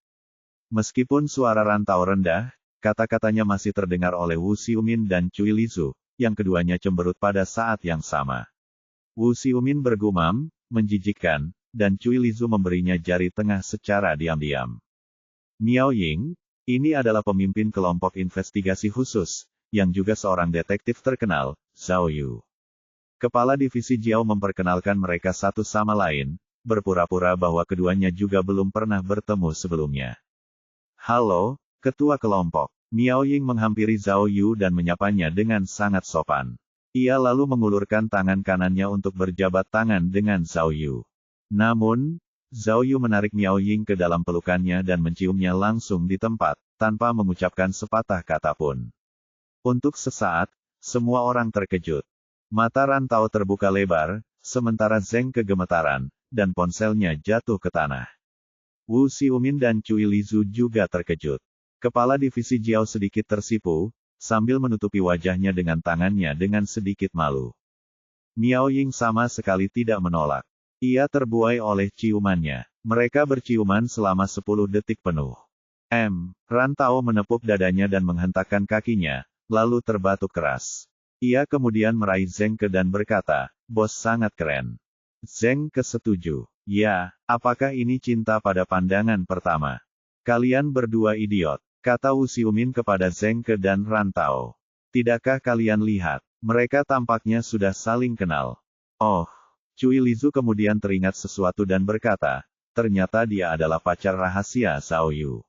Meskipun suara Rantau rendah, kata-katanya masih terdengar oleh Wu Xiumin dan Cui Lizu, yang keduanya cemberut pada saat yang sama. Wu Xiumin bergumam, menjijikkan, dan Cui Lizu memberinya jari tengah secara diam-diam. Miao Ying, ini adalah pemimpin kelompok investigasi khusus, yang juga seorang detektif terkenal, Zhao Yu. Kepala Divisi Jiao memperkenalkan mereka satu sama lain, berpura-pura bahwa keduanya juga belum pernah bertemu sebelumnya. Halo, Ketua Kelompok. Miao Ying menghampiri Zhao Yu dan menyapanya dengan sangat sopan. Ia lalu mengulurkan tangan kanannya untuk berjabat tangan dengan Zhao Yu. Namun, Zhao Yu menarik Miao Ying ke dalam pelukannya dan menciumnya langsung di tempat, tanpa mengucapkan sepatah kata pun. Untuk sesaat, semua orang terkejut. Mata Rantau terbuka lebar, sementara Zheng kegemetaran, dan ponselnya jatuh ke tanah. Wu Xiumin dan Cui Lizu juga terkejut. Kepala Divisi Jiao sedikit tersipu, sambil menutupi wajahnya dengan tangannya dengan sedikit malu. Miao Ying sama sekali tidak menolak. Ia terbuai oleh ciumannya. Mereka berciuman selama 10 detik penuh. Rantau menepuk dadanya dan menghentakkan kakinya, lalu terbatuk keras. Ia kemudian meraih Zheng Ke dan berkata, bos sangat keren. Zheng Ke setuju. Ya, apakah ini cinta pada pandangan pertama? Kalian berdua idiot. Kata Wu Xiumin kepada Zheng Ke dan Rantau. Tidakkah kalian lihat? Mereka tampaknya sudah saling kenal. Oh, Cui Lizu kemudian teringat sesuatu dan berkata, ternyata dia adalah pacar rahasia Zhao Yu.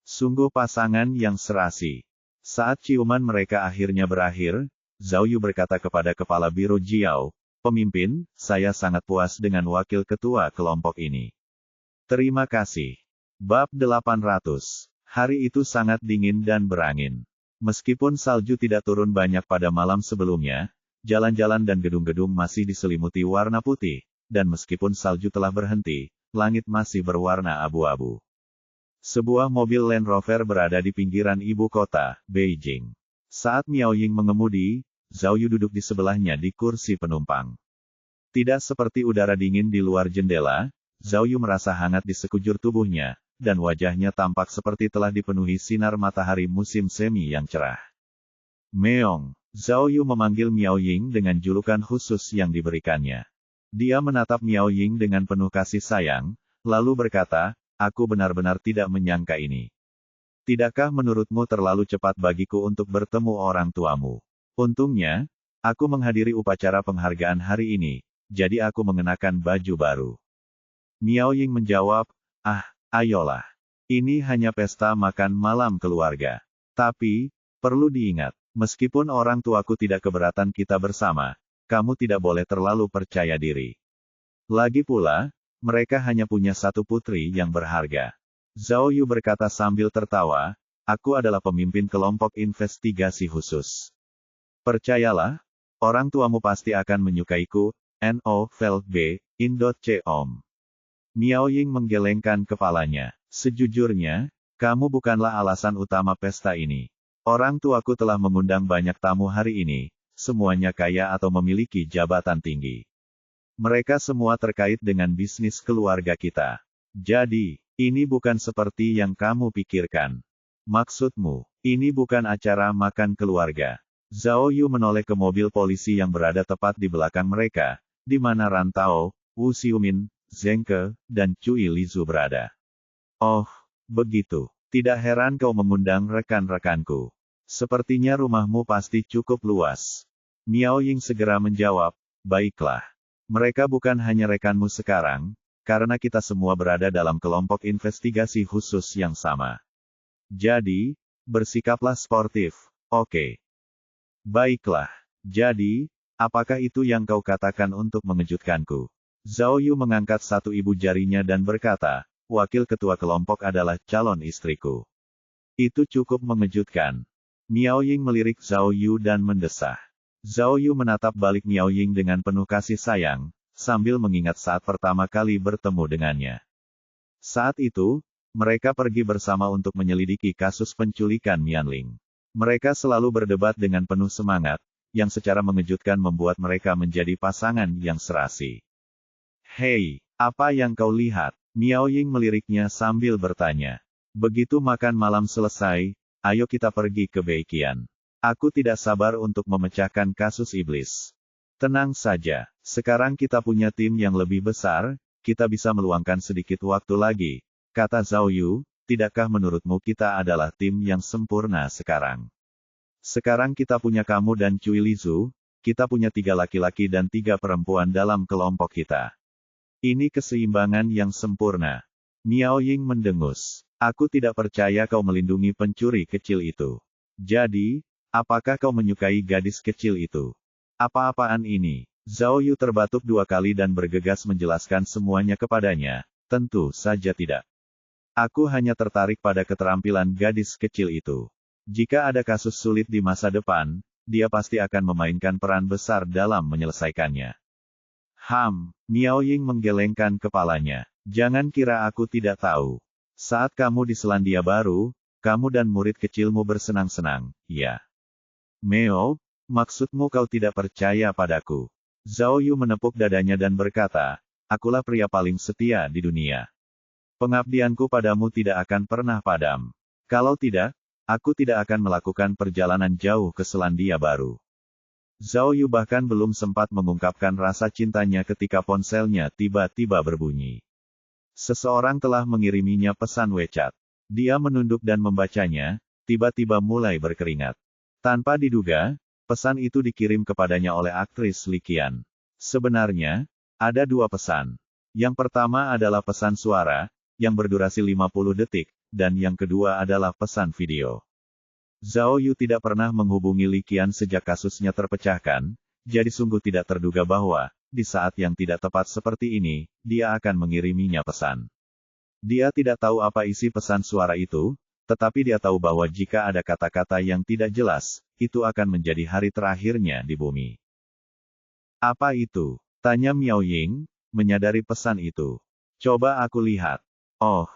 Sungguh pasangan yang serasi. Saat ciuman mereka akhirnya berakhir, Zhao Yu berkata kepada Kepala Biro Jiao, Pemimpin, saya sangat puas dengan wakil ketua kelompok ini. Terima kasih. Bab 800. Hari itu sangat dingin dan berangin. Meskipun salju tidak turun banyak pada malam sebelumnya, jalan-jalan dan gedung-gedung masih diselimuti warna putih, dan meskipun salju telah berhenti, langit masih berwarna abu-abu. Sebuah mobil Land Rover berada di pinggiran ibu kota, Beijing. Saat Miao Ying mengemudi, Zhao Yu duduk di sebelahnya di kursi penumpang. Tidak seperti udara dingin di luar jendela, Zhao Yu merasa hangat di sekujur tubuhnya, dan wajahnya tampak seperti telah dipenuhi sinar matahari musim semi yang cerah. Meong, Zhao Yu memanggil Miao Ying dengan julukan khusus yang diberikannya. Dia menatap Miao Ying dengan penuh kasih sayang, lalu berkata, aku benar-benar tidak menyangka ini. Tidakkah menurutmu terlalu cepat bagiku untuk bertemu orang tuamu? Untungnya, aku menghadiri upacara penghargaan hari ini, jadi aku mengenakan baju baru. Miao Ying menjawab, ayolah. Ini hanya pesta makan malam keluarga. Tapi, perlu diingat, meskipun orang tuaku tidak keberatan kita bersama, kamu tidak boleh terlalu percaya diri. Lagi pula, mereka hanya punya satu putri yang berharga. Zhao Yu berkata sambil tertawa, aku adalah pemimpin kelompok investigasi khusus. Percayalah, orang tuamu pasti akan menyukaiku, NOVEL-B, Indot-C-Om. Miao Ying menggelengkan kepalanya. Sejujurnya, kamu bukanlah alasan utama pesta ini. Orang tuaku telah mengundang banyak tamu hari ini, semuanya kaya atau memiliki jabatan tinggi. Mereka semua terkait dengan bisnis keluarga kita. Jadi, ini bukan seperti yang kamu pikirkan. Maksudmu, ini bukan acara makan keluarga. Zhao Yu menoleh ke mobil polisi yang berada tepat di belakang mereka, di mana Ran Tao, Wu Xiumin, Zheng Ke, dan Cui Lizu berada. Oh, begitu. Tidak heran kau mengundang rekan-rekanku. Sepertinya rumahmu pasti cukup luas. Miao Ying segera menjawab, baiklah. Mereka bukan hanya rekanmu sekarang, karena kita semua berada dalam kelompok investigasi khusus yang sama. Jadi, bersikaplah sportif, oke? Baiklah. Jadi, apakah itu yang kau katakan untuk mengejutkanku? Zhao Yu mengangkat satu ibu jarinya dan berkata, wakil ketua kelompok adalah calon istriku. Itu cukup mengejutkan. Miao Ying melirik Zhao Yu dan mendesah. Zhao Yu menatap balik Miao Ying dengan penuh kasih sayang, sambil mengingat saat pertama kali bertemu dengannya. Saat itu, mereka pergi bersama untuk menyelidiki kasus penculikan Mianling. Mereka selalu berdebat dengan penuh semangat, yang secara mengejutkan membuat mereka menjadi pasangan yang serasi. Hei, apa yang kau lihat? Miao Ying meliriknya sambil bertanya. Begitu makan malam selesai, ayo kita pergi ke Beiqian. Aku tidak sabar untuk memecahkan kasus iblis. Tenang saja, sekarang kita punya tim yang lebih besar, kita bisa meluangkan sedikit waktu lagi, kata Zhao Yu. Tidakkah menurutmu kita adalah tim yang sempurna sekarang? Sekarang kita punya kamu dan Cui Lizu, kita punya 3 laki-laki dan 3 perempuan dalam kelompok kita. Ini keseimbangan yang sempurna. Miao Ying mendengus. Aku tidak percaya kau melindungi pencuri kecil itu. Jadi, apakah kau menyukai gadis kecil itu? Apa-apaan ini? Zhao Yu terbatuk 2 kali dan bergegas menjelaskan semuanya kepadanya. Tentu saja tidak. Aku hanya tertarik pada keterampilan gadis kecil itu. Jika ada kasus sulit di masa depan, dia pasti akan memainkan peran besar dalam menyelesaikannya. Miao Ying menggelengkan kepalanya. Jangan kira aku tidak tahu. Saat kamu di Selandia Baru, kamu dan murid kecilmu bersenang-senang, ya. Meo, maksudmu kau tidak percaya padaku? Zhao Yu menepuk dadanya dan berkata, akulah pria paling setia di dunia. Pengabdianku padamu tidak akan pernah padam. Kalau tidak, aku tidak akan melakukan perjalanan jauh ke Selandia Baru. Zhao Yu bahkan belum sempat mengungkapkan rasa cintanya ketika ponselnya tiba-tiba berbunyi. Seseorang telah mengiriminya pesan WeChat. Dia menunduk dan membacanya, tiba-tiba mulai berkeringat. Tanpa diduga, pesan itu dikirim kepadanya oleh aktris Li Qian. Sebenarnya, Ada dua pesan. Yang pertama adalah pesan suara, yang berdurasi 50 detik, dan yang kedua adalah pesan video. Zhao Yu tidak pernah menghubungi Li Qian sejak kasusnya terpecahkan, jadi sungguh tidak terduga bahwa, di saat yang tidak tepat seperti ini, dia akan mengiriminya pesan. Dia tidak tahu apa isi pesan suara itu, tetapi dia tahu bahwa jika ada kata-kata yang tidak jelas, itu akan menjadi hari terakhirnya di bumi. Apa itu? Tanya Miao Ying, menyadari pesan itu. Coba aku lihat. Oh,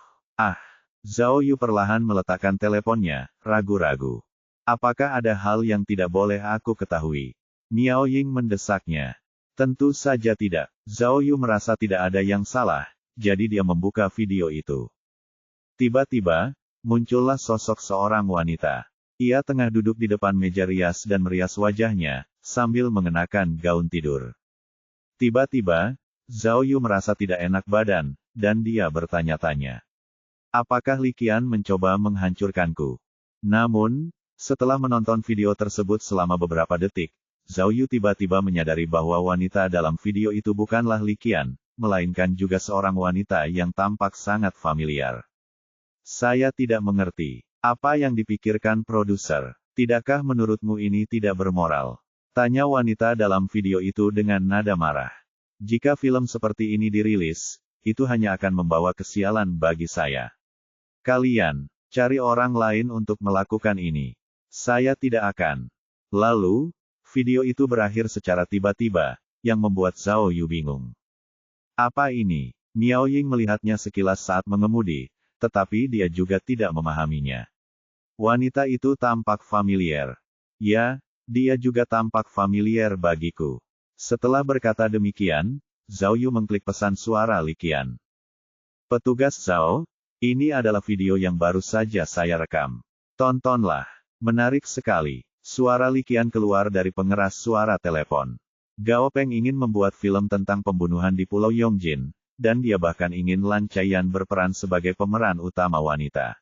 Zhao Yu perlahan meletakkan teleponnya, ragu-ragu. Apakah ada hal yang tidak boleh aku ketahui? Miao Ying mendesaknya. Tentu saja tidak. Zhao Yu merasa tidak ada yang salah, jadi dia membuka video itu. Tiba-tiba, muncullah sosok seorang wanita. Ia tengah duduk di depan meja rias dan merias wajahnya, sambil mengenakan gaun tidur. Tiba-tiba, Zhao Yu merasa tidak enak badan, dan dia bertanya-tanya. Apakah Li Qian mencoba menghancurkanku? Namun, setelah menonton video tersebut selama beberapa detik, Zhao Yu tiba-tiba menyadari bahwa wanita dalam video itu bukanlah Li Qian, melainkan juga seorang wanita yang tampak sangat familiar. Saya tidak mengerti. Apa yang dipikirkan produser? Tidakkah menurutmu ini tidak bermoral? Tanya wanita dalam video itu dengan nada marah. Jika film seperti ini dirilis, itu hanya akan membawa kesialan bagi saya. Kalian, cari orang lain untuk melakukan ini. Saya tidak akan. Lalu, video itu berakhir secara tiba-tiba, yang membuat Zhao Yu bingung. Apa ini? Miao Ying melihatnya sekilas saat mengemudi, tetapi dia juga tidak memahaminya. Wanita itu tampak familiar. Ya, dia juga tampak familiar bagiku. Setelah berkata demikian, Zhao Yu mengklik pesan suara Li Qian. Petugas Zhao, ini adalah video yang baru saja saya rekam. Tontonlah. Menarik sekali. Suara Li Qian keluar dari pengeras suara telepon. Gao Peng ingin membuat film tentang pembunuhan di Pulau Yongjin, dan dia bahkan ingin Lan Chaiyan berperan sebagai pemeran utama wanita.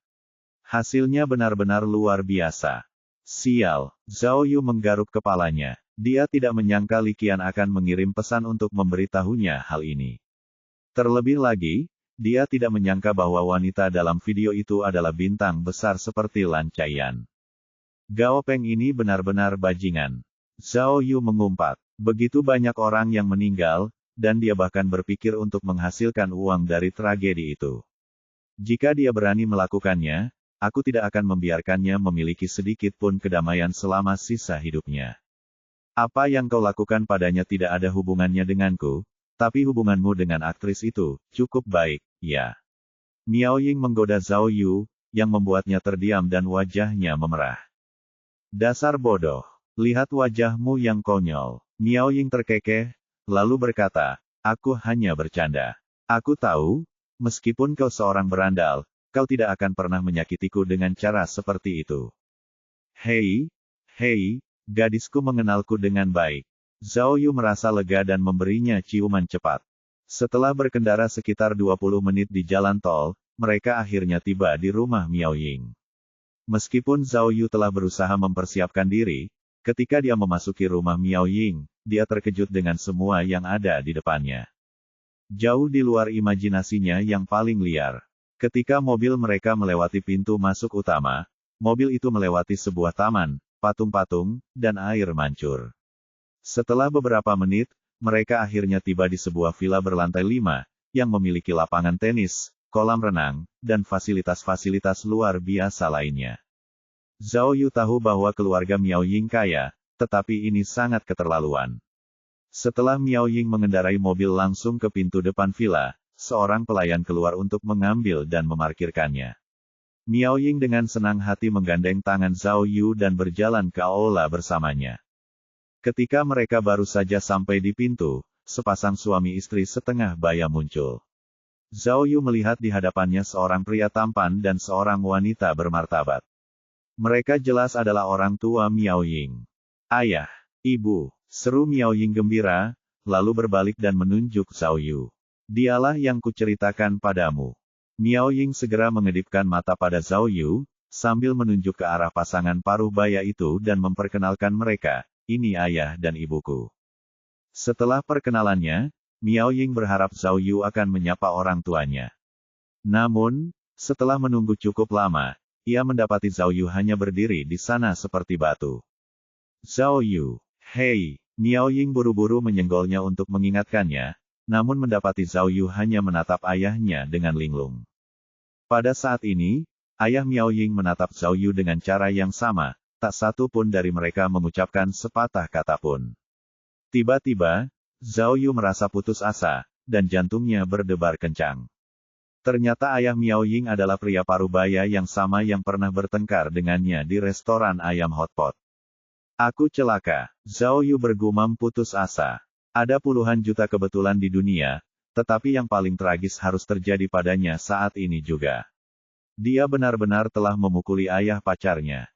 Hasilnya benar-benar luar biasa. Sial, Zhao Yu menggaruk kepalanya. Dia tidak menyangka Li Qian akan mengirim pesan untuk memberitahunya hal ini. Terlebih lagi, dia tidak menyangka bahwa wanita dalam video itu adalah bintang besar seperti Lan Chaiyan. Gao Peng ini benar-benar bajingan. Zhao Yu mengumpat. Begitu banyak orang yang meninggal, dan dia bahkan berpikir untuk menghasilkan uang dari tragedi itu. Jika dia berani melakukannya, aku tidak akan membiarkannya memiliki sedikit pun kedamaian selama sisa hidupnya. Apa yang kau lakukan padanya tidak ada hubungannya denganku, tapi hubunganmu dengan aktris itu, cukup baik, ya. Miao Ying menggoda Zhao Yu, yang membuatnya terdiam dan wajahnya memerah. Dasar bodoh, lihat wajahmu yang konyol. Miao Ying terkekeh, lalu berkata, aku hanya bercanda. Aku tahu, meskipun kau seorang berandal, kau tidak akan pernah menyakitiku dengan cara seperti itu. Hei, gadisku mengenalku dengan baik. Zhao Yu merasa lega dan memberinya ciuman cepat. Setelah berkendara sekitar 20 menit di jalan tol, mereka akhirnya tiba di rumah Miao Ying. Meskipun Zhao Yu telah berusaha mempersiapkan diri, ketika dia memasuki rumah Miao Ying, dia terkejut dengan semua yang ada di depannya. Jauh di luar imajinasinya yang paling liar. Ketika mobil mereka melewati pintu masuk utama, mobil itu melewati sebuah taman, patung-patung, dan air mancur. Setelah beberapa menit, mereka akhirnya tiba di sebuah villa berlantai 5, yang memiliki lapangan tenis, kolam renang, dan fasilitas-fasilitas luar biasa lainnya. Zhao Yu tahu bahwa keluarga Miao Ying kaya, tetapi ini sangat keterlaluan. Setelah Miao Ying mengendarai mobil langsung ke pintu depan villa, seorang pelayan keluar untuk mengambil dan memarkirkannya. Miao Ying dengan senang hati menggandeng tangan Zhao Yu dan berjalan ke aula bersamanya. Ketika mereka baru saja sampai di pintu, sepasang suami istri setengah baya muncul. Zhao Yu melihat di hadapannya seorang pria tampan dan seorang wanita bermartabat. Mereka jelas adalah orang tua Miao Ying. Ayah, ibu, seru Miao Ying gembira, lalu berbalik dan menunjuk Zhao Yu. Dialah yang kuceritakan padamu. Miao Ying segera mengedipkan mata pada Zhao Yu, sambil menunjuk ke arah pasangan paruh baya itu dan memperkenalkan mereka, ini ayah dan ibuku. Setelah perkenalannya, Miao Ying berharap Zhao Yu akan menyapa orang tuanya. Namun, setelah menunggu cukup lama, ia mendapati Zhao Yu hanya berdiri di sana seperti batu. Zhao Yu, hei, Miao Ying buru-buru menyenggolnya untuk mengingatkannya, namun mendapati Zhao Yu hanya menatap ayahnya dengan linglung. Pada saat ini, ayah Miao Ying menatap Zhao Yu dengan cara yang sama, tak satu pun dari mereka mengucapkan sepatah kata pun. Tiba-tiba, Zhao Yu merasa putus asa, dan jantungnya berdebar kencang. Ternyata ayah Miao Ying adalah pria parubaya yang sama yang pernah bertengkar dengannya di restoran ayam hotpot. Aku celaka, Zhao Yu bergumam putus asa. Ada puluhan juta kebetulan di dunia, tetapi yang paling tragis harus terjadi padanya saat ini juga. Dia benar-benar telah memukuli ayah pacarnya.